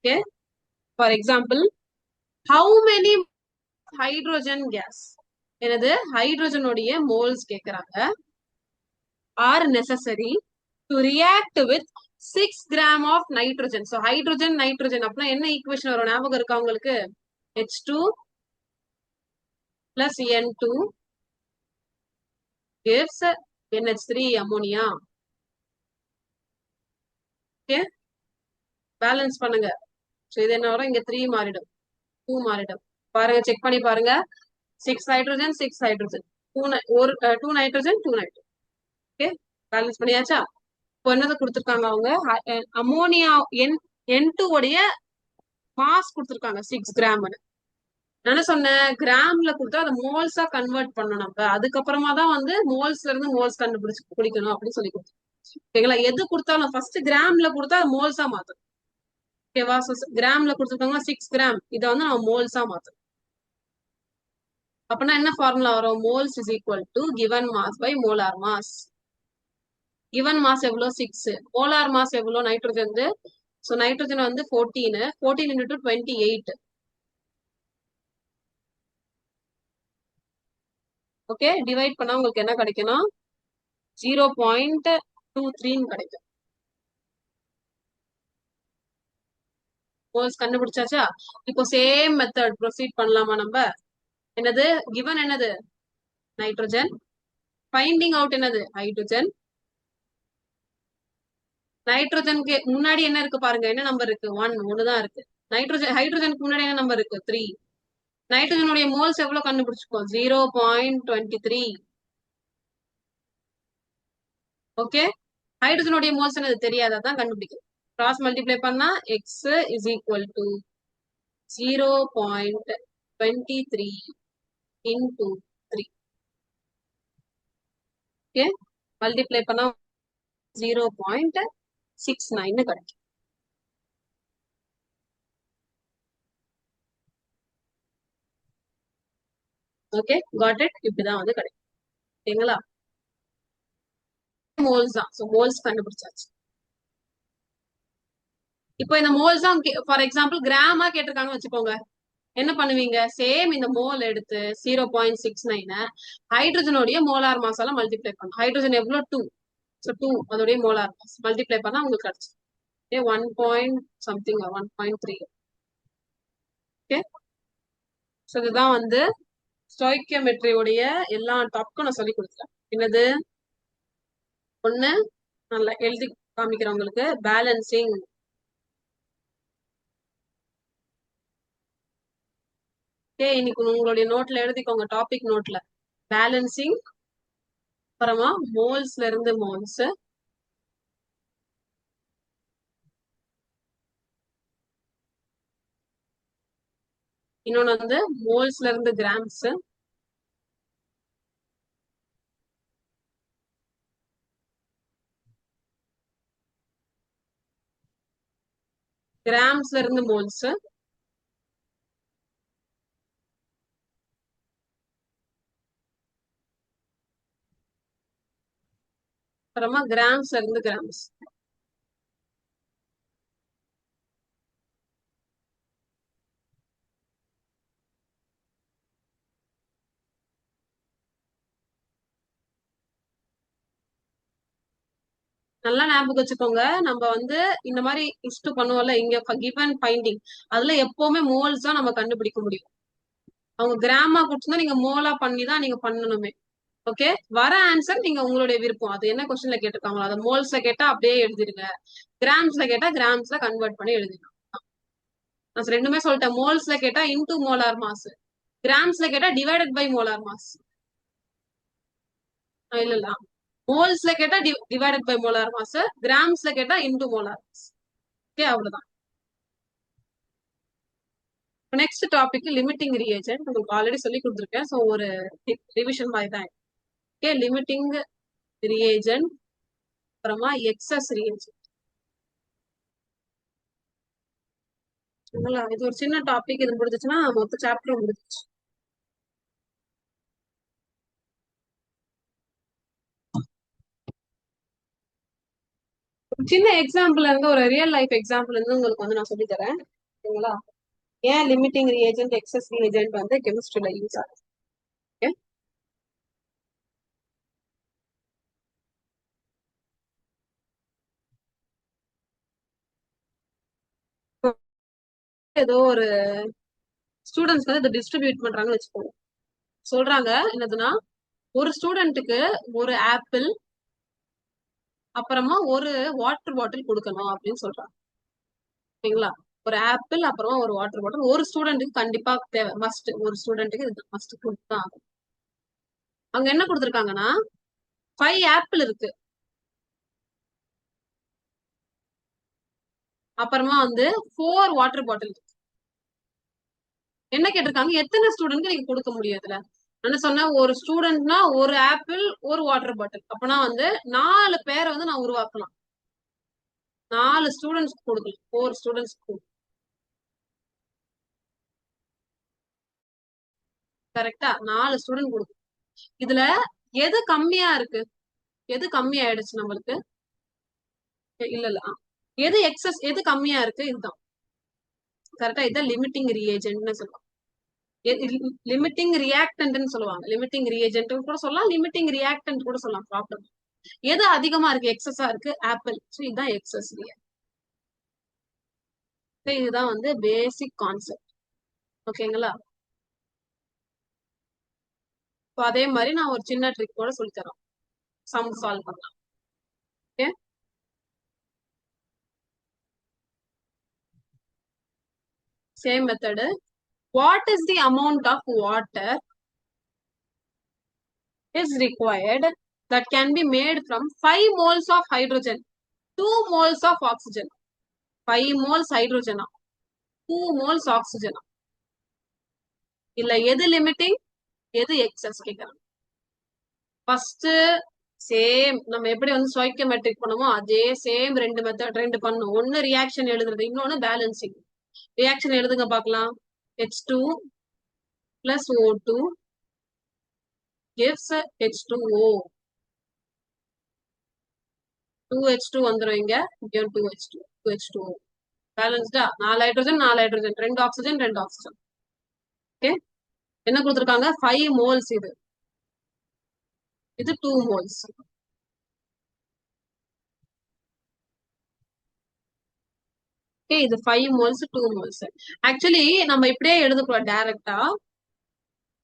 Okay, for example, how many hydrogen gas? எனது ஹைட்ரஜனுடைய மோல்ஸ் கேக்குறாங்க. Are necessary to react with 6 gram of nitrogen. So hydrogen nitrogen அப்படின்னா என்ன ஈக்குவேஷன் வரும் ஞாபகம் இருக்கா உங்களுக்கு? H2 plus N2 gives NH3 ammonia. Okay, balance பண்ணுங்க. ஸோ இது என்ன வரும்? இங்க 3 மாறிடும், 2 மாறிடும். பாருங்க, செக் பண்ணி பாருங்க. 6 hydrogen 6 hydrogen, 2 nitrogen 2 nitrogen. Okay, balance பண்ணியாச்சா? இப்போ என்னது கொடுத்துருக்காங்க அவங்க? அமோனியா N2 உடைய மாஸ் கொடுத்துருக்காங்க 6 கிராம். என்ன சொன்னேன்? கிராம்ல கொடுத்தா அதை மோல்ஸா கன்வெர்ட் பண்ணணும். நம்ம அதுக்கப்புறமா தான் வந்து மோல்ஸ்ல இருந்து மோல்ஸ் கண்டுபிடிச்சு குடிக்கணும் அப்படின்னு சொல்லி கொடுத்தோம். ஓகேங்களா? எது கொடுத்தாலும் ஃபர்ஸ்ட் கிராம்ல கொடுத்தா அது மோல்ஸா மாத்தணும். ஓகேவா? கிராம்ல கொடுத்துருக்காங்க 6 கிராம், இதை வந்து நம்ம மோல்ஸா மாத்தணும். அப்படின்னா என்ன ஃபார்முலா வரும்? Moles is equal to given mass by molar mass. Given mass எவ்வளோ? 6. மோலார் மாஸ் எவ்வளோ நைட்ரஜன்? ஸோ நைட்ரஜன் வந்து 14. 14 into 28. ஓகே, டிவைட் பண்ணா உங்களுக்கு என்ன கிடைக்கணும்? 0.23 கிடைக்கும். மோல்ஸ் கண்டுபிடிச்சாச்சா? இப்போ சேம் மெத்தட் ப்ரொசீட் பண்ணலாமா நம்ம? என்னது கிவன்? என்னது? நைட்ரஜன். ஃபைண்டிங் அவுட் என்னது? ஹைட்ரஜன். நைட்ரஜனுக்கு முன்னாடி என்ன இருக்கு பாருங்க, என்ன நம்பர் இருக்கு? 1 தான் இருக்கு. ஹைட்ரஜனுக்கு முன்னாடி என்ன நம்பர் இருக்கு? 3. நைட்ரஜனுடைய மோல்ஸ் எவ்வளவு கண்டுபிடிச்சுக்கோ? 0.23. ஓகே, ஹைட்ரஜனுடைய மோல்ஸ் என்னது? தெரியாதான் கண்டுபிடிக்கும். கிராஸ் மல்டிப்ளை பண்ணா X is equal to 0.23 into 3. Okay, multiply பண்ணா 0.69 கிடைக்கும். Okay, got it. இப்படிதான் வந்து கிடைக்கும். ஓகேங்களா? மோல்ஸ் தான். ஸோ மோல்ஸ் கண்டுபிடிச்சாச்சு. இப்போ இந்த மோல்ஸ் தான் ஃபார் எக்ஸாம்பிள் கிராமா கேட்டிருக்காங்கன்னு வச்சுக்கோங்க. என்ன பண்ணுவீங்க? சேம் இந்த மோல் எடுத்து 0.69 ஹைட்ரஜனுடைய மோலார் மாசால மல்டிப்ளை பண்ணும். ஹைட்ரஜன் எவ்வளவு? 2. ஸோ 2 அதோடைய மோலார் மாஸ் மல்டிப்ளை பண்ணா உங்களுக்கு கிடைச்சு 1 பாயிண்ட் சம்திங் 1.3. ஓகே, ஸோ இதுதான் வந்து ஸ்டோய்கியோமெட்ரியோடைய எல்லா டாப்க்கும் நான் சொல்லி கொடுத்துறேன். என்னது? ஒண்ணு நல்லா எழுதி காமிக்கிறவங்களுக்கு பேலன்சிங். ஓகே, இன்னைக்கு உங்களுடைய நோட்ல எழுதிக்கோங்க, டாபிக் நோட்ல பேலன்சிங். அப்புறமா மோல்ஸ்ல இருந்து மோல்ஸ். இன்னொன்னு வந்து மோல்ஸ்ல இருந்து கிராம்ஸ். கிராம்ஸ்ல இருந்து மோல்ஸ். அப்புறமா கிராம்ஸ்ல இருந்து கிராம்ஸ். நல்லா ஞாபகம் வச்சுக்கோங்க. நம்ம வந்து இந்த மாதிரி இஷ்டு பண்ணுவோம்ல, இங்க கிவன் ஃபைண்டிங், அதுல எப்பவுமே மோல்ஸ் தான் நம்ம கண்டுபிடிக்க முடியும். அவங்க கிராமா கொடுத்துருந்தா நீங்க மோலா பண்ணி தான் நீங்க பண்ணணுமே. ஓகே, வர ஆன்சர் நீங்க உங்களுடைய விருப்பம். அது என்ன கொஸ்டின்ல கேட்டிருக்காங்களோ அதை மோல்ஸ்ல கேட்டா அப்படியே எழுதிருங்க. கிராம்ஸ்ல கேட்டா கிராம்ஸ்ல கன்வெர்ட் பண்ணி எழுதிருங்க. நான் ரெண்டுமே சொல்லிட்டேன். மோல்ஸ்ல கேட்டா இன்டூ மோலார் மாஸ், கிராம்ஸ்ல கேட்டா டிவைடட் பை மோலார் மாஸ். இல்ல, மோல்ஸ்ல கேட்டா டிவைடட் பை மோலார் மாஸ், கிராம்ஸ்ல கேட்டா இன்டூ மோலார் மாஸ். ஓகே, அவ்வளவுதான். Next topic limiting reagent. உங்களுக்கு ஆல்ரெடி சொல்லி கொடுத்துருக்கேன். ஸோ ஒரு ரிவிஷன் மாதிரி தான். ஓகே, லிமிட்டிங் ரியேஜென்ட் அப்புறமா எக்ஸஸ் ரியேஜென்ட். இது ஒரு சின்ன டாபிக். இது முடிஞ்சிச்சுன்னா மொத்த சாப்டர் முடிஞ்சிச்சு. சின்ன எக்ஸாம்பிள் இருந்து, ஒரு ரியல் லைஃப் எக்ஸாம்பிள் இருந்து உங்களுக்கு வந்து நான் சொல்லி தரேன். ஓகேங்களா? ஏன் லிமிட்டிங் ரியேஜென்ட் எக்ஸஸ் ரியேஜென்ட் வந்து கெமிஸ்ட்ரியில யூஸ் ஆகுது. ஓகே, ஏதோ ஒரு ஸ்டூடெண்ட்ஸ்க்கு வந்து இதை டிஸ்ட்ரிபியூட் பண்றாங்கன்னு வச்சுக்கோங்க. சொல்றாங்க என்னதுன்னா, ஒரு ஸ்டூடெண்ட்டுக்கு ஒரு ஆப்பிள் அப்புறமா ஒரு வாட்டர் பாட்டில் கொடுக்கணும் அப்படின்னு சொல்றாங்க. ஓகேங்களா? ஒரு ஆப்பிள் அப்புறமா ஒரு வாட்டர் பாட்டில் ஒரு ஸ்டூடெண்ட்டுக்கு கண்டிப்பா தேவை, மஸ்ட். ஒரு ஸ்டூடெண்ட்டுக்கு இது மஸ்ட் கொடுத்துதான் ஆகும். அங்க என்ன கொடுத்துருக்காங்கன்னா 5 ஆப்பிள் இருக்கு, அப்புறமா வந்து 4 வாட்டர் பாட்டில் இருக்கு. என்ன கேட்டிருக்காங்க, எத்தனை ஸ்டூடெண்ட்க்கு நீங்க கொடுக்க முடியும் இதுல? என்ன சொன்னா, ஒரு ஸ்டூடெண்ட்னா ஒரு ஆப்பிள் ஒரு வாட்டர் பாட்டில், அப்பனா வந்து 4 பேரை வந்து நான் உருவாக்கலாம். 4 ஸ்டூடெண்ட்ஸ் கொடுக்கலாம், 4 ஸ்டூடெண்ட்ஸ். கரெக்டா? 4 ஸ்டூடெண்ட் கொடுக்கும். இதுல எது கம்மியா இருக்கு? எது கம்மி ஆயிடுச்சு நம்மளுக்கு? இல்ல இல்ல எது எக்ஸஸ், எது கம்மியா இருக்கு? இதுதான் கரெக்டா. இதுதான் லிமிட்டிங் ரியேஜென்ட்னு சொல்லுவாங்க. லிமிட்டிங் ரியாக்டன்ட்னு சொல்லுவாங்க. லிமிட்டிங் ரியேஜென்ட் கூட சொல்லலாம், லிமிட்டிங் ரியாக்டன்ட் கூட சொல்லலாம். ப்ராப்ளம் எது அதிகமா இருக்கு, எக்ஸஸா இருக்கு? ஆப்பிள். சோ இதுதான் எக்ஸஸ் ரியாக்ட். இதுதான் வந்து பேசிக் கான்செப்ட். ஓகேங்களா? இப்போ அதே மாதிரி நான் ஒரு சின்ன ட்ரிக் கூட சொல்லி தரோம், சம் சால்வ் பண்ணலாம். Okay, same method. What is the amount of water is required that can be made from 5 moles of hydrogen, 2 moles of oxygen? 5 moles hydrogen, 2 moles oxygen. இல்ல எது லிமிட்டிங், எது எக்ஸஸ் கேக்குறாங்க. First same நம்ம எப்படி வந்து ஸ்டோய்க்கியோமெட்ரிக் பண்ணுமோ அதே சேம் ரெண்டு மெத்தட், ரெண்டு பண்ணும். ஒன்னு ரியாக்ஷன் எழுதுறது, இன்னொன்னு பேலன்சிங். ரியாக்ஷன் எழுதுங்க பார்க்கலாம். H2 plus O2 gives H2O. 2H2 வந்துரும் இங்க, 2H2, 2H2O. பேலன்ஸ்டா 4 hydrogen 4 hydrogen, 2 oxygen 2 oxygen. Okay, என்ன கொடுத்துருக்காங்க? 5 மோல்ஸ். இது 2 மோல்ஸ். ஓகே, இது 5 மோல்ஸ் 2 மோல்ஸ். ஆக்சுவலி நம்ம இப்படியே எழுதுறோம் டைரக்டா.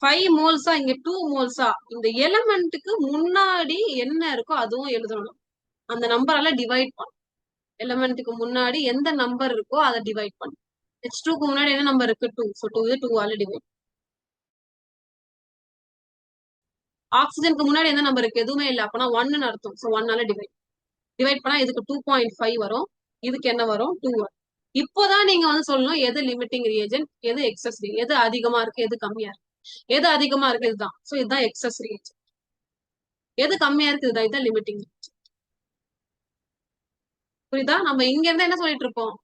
5 மோல்ஸா இங்க 2 மோல்ஸா, இந்த எலிமெண்ட்டுக்கு முன்னாடி என்ன இருக்கோ அதுவும் எழுதணும். அந்த நம்பரால டிவைட் பண்ணும். எலிமெண்ட்டுக்கு முன்னாடி எந்த நம்பர் இருக்கோ அதை டிவைட் பண்ணும். H2க்கு முன்னாடி என்ன நம்பர் இருக்கு? 2. சோ 2 இது 2 ஆல டிவைட். ஆக்சிஜனுக்கு முன்னாடி என்ன நம்பர் இருக்கு? எதுவுமே இல்ல, அப்பனா 1ன்னு அர்த்தம். சோ 1 ஆல டிவைட். டிவைட் பண்ணா இதுக்கு 2.5 வரும், இதுக்கு என்ன வரும்? 2 வரும். இப்போதான் நீங்க வந்து சொல்லணும் எது லிமிட்டிங் ரியேஜென்ட், எது எக்ஸஸ், எது அதிகமா இருக்கு, எது கம்மியா இருக்கு. எது அதிகமா இருக்கு இதுதான், சோ இதுதான் எக்ஸஸ் ரியேஜென்ட். எது கம்மியா இருக்கு இதுதான், இதுதான் லிமிட்டிங். புரியுதா? நம்ம இங்க இருந்து என்ன சொல்லிட்டு இருப்போம்,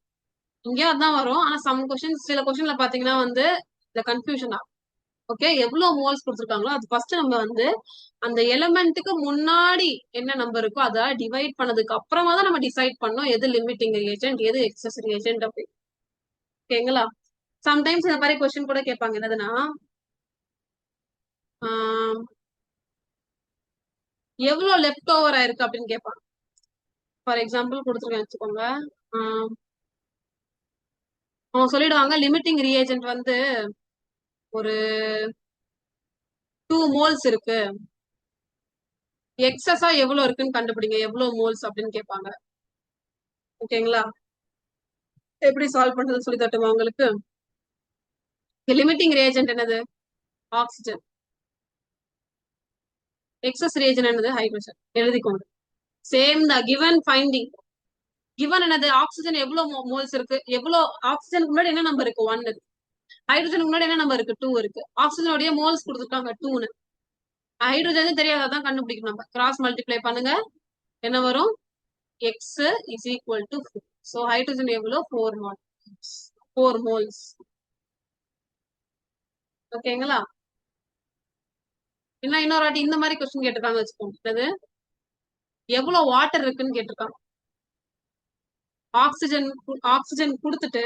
இங்கே அதான் வரும். ஆனா சம் கொஸ்டின், சில கொஸ்டின்ல பாத்தீங்கன்னா வந்து இந்த கன்ஃபியூஷன் ஆகும். ஓகே, எவ்வளவு மோல்ஸ் கொடுத்துருக்காங்களோ அது ஃபர்ஸ்ட் நம்ம வந்து அந்த எலிமெண்ட்டுக்கு முன்னாடி என்ன நம்பர் இருக்கோ அதை டிவைட் பண்ணதுக்கு அப்புறமா தான் நம்ம டிசைட் பண்ணோம் எது லிமிட்டிங் ரியேஜென்ட், எது எக்ஸஸ் ரியேஜென்ட் அப்படி. ஓகேங்களா? சம்டைம்ஸ் இந்த மாதிரி கொஸ்டின் கூட கேட்பாங்க, என்னதுன்னா எவ்வளவு லெஃப்ட் ஓவர் ஆயிருக்கு அப்படின்னு கேட்பாங்க. ஃபார் எக்ஸாம்பிள் கொடுத்துருக்கேன் வச்சுக்கோங்க. அவங்க சொல்லிடுவாங்க லிமிட்டிங் ரியேஜென்ட் வந்து ஒரு 2 மோல்ஸ் இருக்கு, எக்ஸஸா எவ்வளவு இருக்குன்னு கண்டுபிடிங்க, எவ்வளவு மோல்ஸ் அப்படின்னு கேட்பாங்க. ஓகேங்களா? எப்படி சால்வ் பண்றது சொல்லி தட்டுமா உங்களுக்கு? லிமிட்டிங் ரியேஜென்ட் என்னது? ஆக்சிஜன். எக்ஸஸ் ரியேஜென்ட் என்னது? ஹைட்ரோஜன். எழுதிக்கோங்க. சேம் தான். Given finding. கிவன் என்னது? ஆக்சிஜன் எவ்வளவு மோல்ஸ் இருக்கு, எவ்வளவு ஆக்சிஜனுக்கு முன்னாடி என்ன நம்பர் இருக்கு? 1 இருக்கு. ஹைட்ரோஜனுக்கு முன்னாடி என்ன நம்பர் இருக்கு? 2 இருக்கு. ஆக்சிஜனுடைய மோல்ஸ் கொடுத்துருக்காங்க 2ன்னு. ஹைட்ரோஜன் தெரியாதான் கண்டுபிடிக்கணும். நம்ம கிராஸ் மல்டிப்ளை பண்ணுங்க, என்ன வரும்? X is equal to 4. So hydrogen எவ்வளவு? 4 மோல்ஸ். 4 மோல்ஸ். ஓகேங்களா? இன்னொரு வாட்டி இந்த மாதிரி கொஸ்டின் கேட்டிருக்காங்க வச்சுக்கோங்க. எவ்வளவு வாட்டர் இருக்குன்னு கேட்டிருக்காங்க. ஆக்சிஜன் ஆக்சிஜன் கொடுத்துட்டு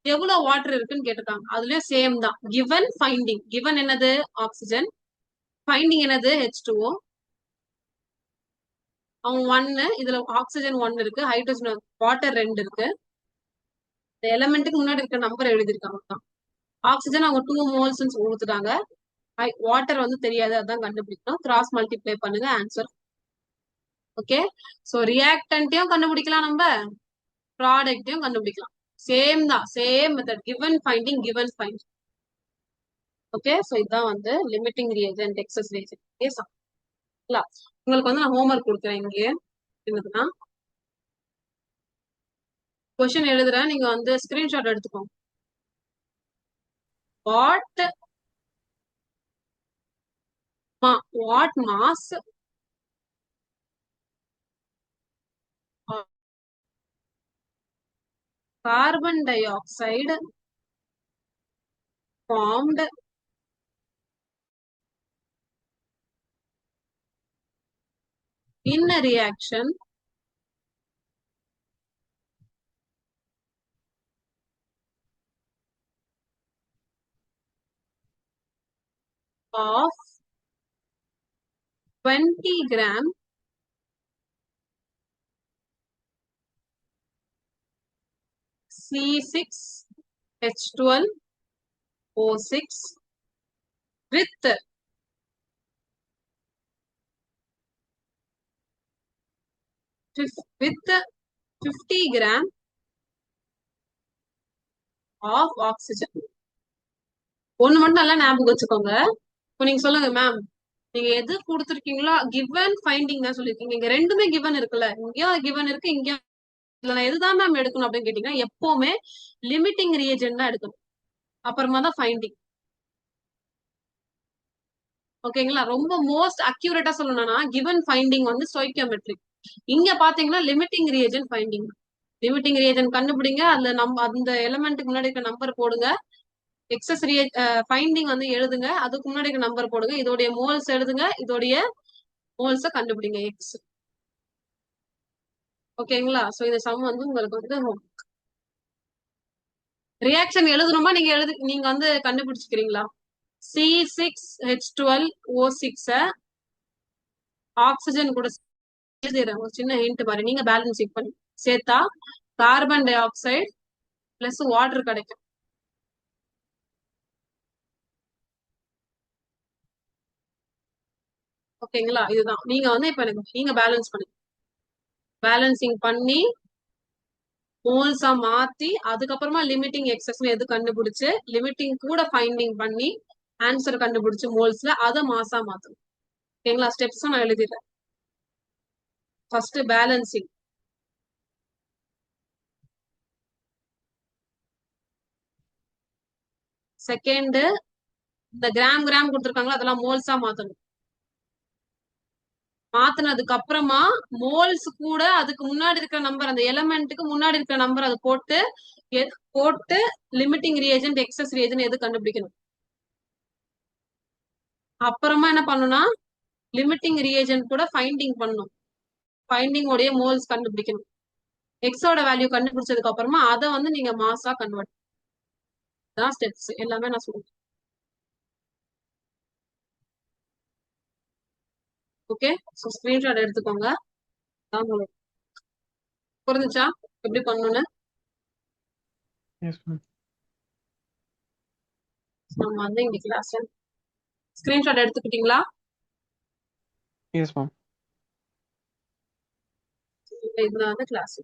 எவ்வளவு வாட்டர் இருக்குன்னு கேட்டிருக்காங்க. அதுலயும் சேம் தான். Given finding. கிவன் என்னது? ஆக்சிஜன். ஃபைண்டிங் என்னது? H2O. அவங்க 1, இதுல ஆக்சிஜன் 1 இருக்கு, ஹைட்ரோஜன் வாட்டர் 2 இருக்கு. எலமெண்ட்டுக்கு முன்னாடி இருக்க நம்பர் எழுதிருக்காங்க. ஆக்சிஜன் அவங்க 2 moles கொடுத்துட்டாங்க. வாட்டர் வந்து தெரியாது, அதான் கண்டுபிடிக்கணும். கிராஸ் மல்டிப்ளை பண்ணுங்க, ஆன்சர். ஓகே, சோ ரியாக்டன்ட்டையும் கண்டுபிடிக்கலாம், நம்ம ப்ராடக்ட்டையும் கண்டுபிடிக்கலாம். சேம் தான், same method. Given finding, given find. Okay, so இதான் வந்து limiting reagent, excess reagent. Okay, உங்களுக்கு வந்து நான் ஹோம்ஒர்க் கொடுக்குறேன். இங்கே என்னதுன்னா கொஸ்டின் எழுதுறேன், நீங்க வந்து ஸ்கிரீன்ஷாட் எடுத்துக்கோங்க. what mass of carbon dioxide formed in a reaction of 20 gram C6H12O6 with 50 gram of oxygen. ஒண்ணு மட்டும் நல்லா ஞாபகம் வச்சுக்கோங்க. இப்போ நீங்க சொல்லுங்க மேம், நீங்க எது கொடுத்துருக்கீங்களோ கிவன் ஃபைண்டிங் தான் சொல்லிருக்கீங்க. இங்க ரெண்டுமே கிவன் இருக்குல்ல, இங்கேயும் கிவன் இருக்கு, இங்கேயும். இதுல நான் எதுதான் மேம் எடுக்கணும் அப்படின்னு கேட்டீங்கன்னா, எப்பவுமே லிமிட்டிங் ரியேஜென்ட் தான் எடுக்கணும், அப்புறமா தான் ஃபைண்டிங். ஓகேங்களா, ரொம்ப மோஸ்ட் அக்யூரேட்டா சொல்லணும்னா கிவன் ஃபைண்டிங் வந்து ஸ்டோய்கியோமெட்ரிக். இங்க பாத்தீங்கன்னா limiting reagent finding. Limiting reagent கண்டுபிடிங்க, அதுல நம்ம அந்த எலிமெண்ட்டுக்கு முன்னாடி இருக்க நம்பர் போடுங்க. எக்ஸஸ் ஃபைண்டிங் வந்து எழுதுங்க, அதுக்கு முன்னாடி இருக்க நம்பர் போடுங்க. இதோடைய மோல்ஸ் எழுதுங்க, இதோடைய மோல்ஸ கண்டுபிடிங்க, எக்ஸ். ஓகேங்களா, சோ இந்த சம் வந்து உங்களுக்கு வந்து ரியாக்ஷன் எழுதணுமா, நீங்க வந்து கண்டுபிடிச்சுக்கிறீங்களா? C6H12O6 ஆக்சிஜன் கூட எழுதிடுறேன், ஒரு சின்ன ஹிண்ட் மாதிரி. நீங்க பேலன்சிங் பண்ணி சேர்த்தா carbon di oxide plus water கிடைக்கும். ஓகேங்களா, இதுதான் நீங்க வந்து இப்ப நீங்க பேலன்ஸ் பண்ணி பேலன்சிங் பண்ணி மோல்ஸா மாத்தி அதுக்கப்புறமா லிமிட்டிங் எக்ஸஸ் எது கண்டுபிடிச்சு லிமிட்டிங் கூட ஃபைண்டிங் பண்ணி ஆன்சர் கண்டுபிடிச்சு மோல்ஸ்ல அதை மாசா மாத்தணும். ஓகேங்களா, ஸ்டெப்ஸும் நான் எழுதிடுறேன். ஃபர்ஸ்ட் பேலன்சிங், செகண்ட் இந்த கிராம் கொடுத்துருக்காங்களா அதெல்லாம் மோல்ஸா மாத்தணும். மாத்தினதுக்கு அப்புறமா மோல்ஸ் கூட அதுக்கு முன்னாடி இருக்கிற நம்பர், அந்த எலிமெண்ட்டுக்கு முன்னாடி இருக்கிற நம்பர் அதை போட்டு லிமிட்டிங் ரியேஜென்ட் எக்ஸஸ் ரியேஜென்ட் எது கண்டுபிடிக்கணும். அப்புறமா என்ன பண்ணணும்னா லிமிட்டிங் ரியேஜென்ட் கூட ஃபைண்டிங் பண்ணணும், ஃபைண்டிங் உடைய மோல்ஸ் கண்டுபிடிக்கணும். எக்ஸோட வேல்யூ கண்டுபிடிச்சதுக்கு அப்புறமா அதை வந்து நீங்க மாஸா கன்வெர்ட். தான் ஸ்டெப்ஸ் எல்லாமே நான் சொல்றேன். ஓகே, சோ ஸ்கிரீன்ஷாட் எடுத்துக்கோங்க. புரிஞ்சுச்சா எப்படி பண்ணணும்னு? நம்ம வந்து இங்க கிளாஸ் ஸ்கிரீன்ஷாட் எடுத்துக்கிட்டீங்களா? Yes ma'am. இதுல வந்து class.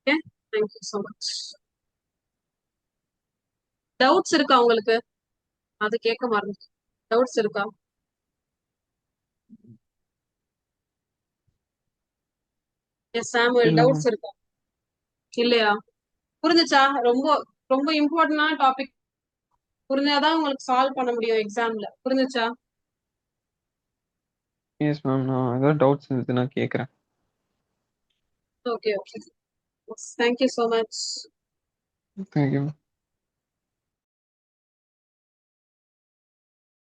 Okay, thank you so much. Doubts இருக்கா உங்களுக்கு? அது கேட்க மறந்து. டவுட்ஸ் இருக்கா? எஸ் சாமுவேல், இல்ல டவுட்ஸ் மேம். இருக்கா? இல்லையா? புரிஞ்சுச்சா? ரொம்ப ரொம்ப இம்பார்ட்டன்டான டாபிக். புரிஞ்சாதான் உங்களுக்கு சால்வ் பண்ண முடியும் எக்ஸாம்ல. புரிஞ்சுச்சா? எஸ் மேம், நான் ஏதாவது டவுட்ஸ் இருந்துச்சுன்னா கேட்குறேன். Okay okay, thank you so much. Thank you.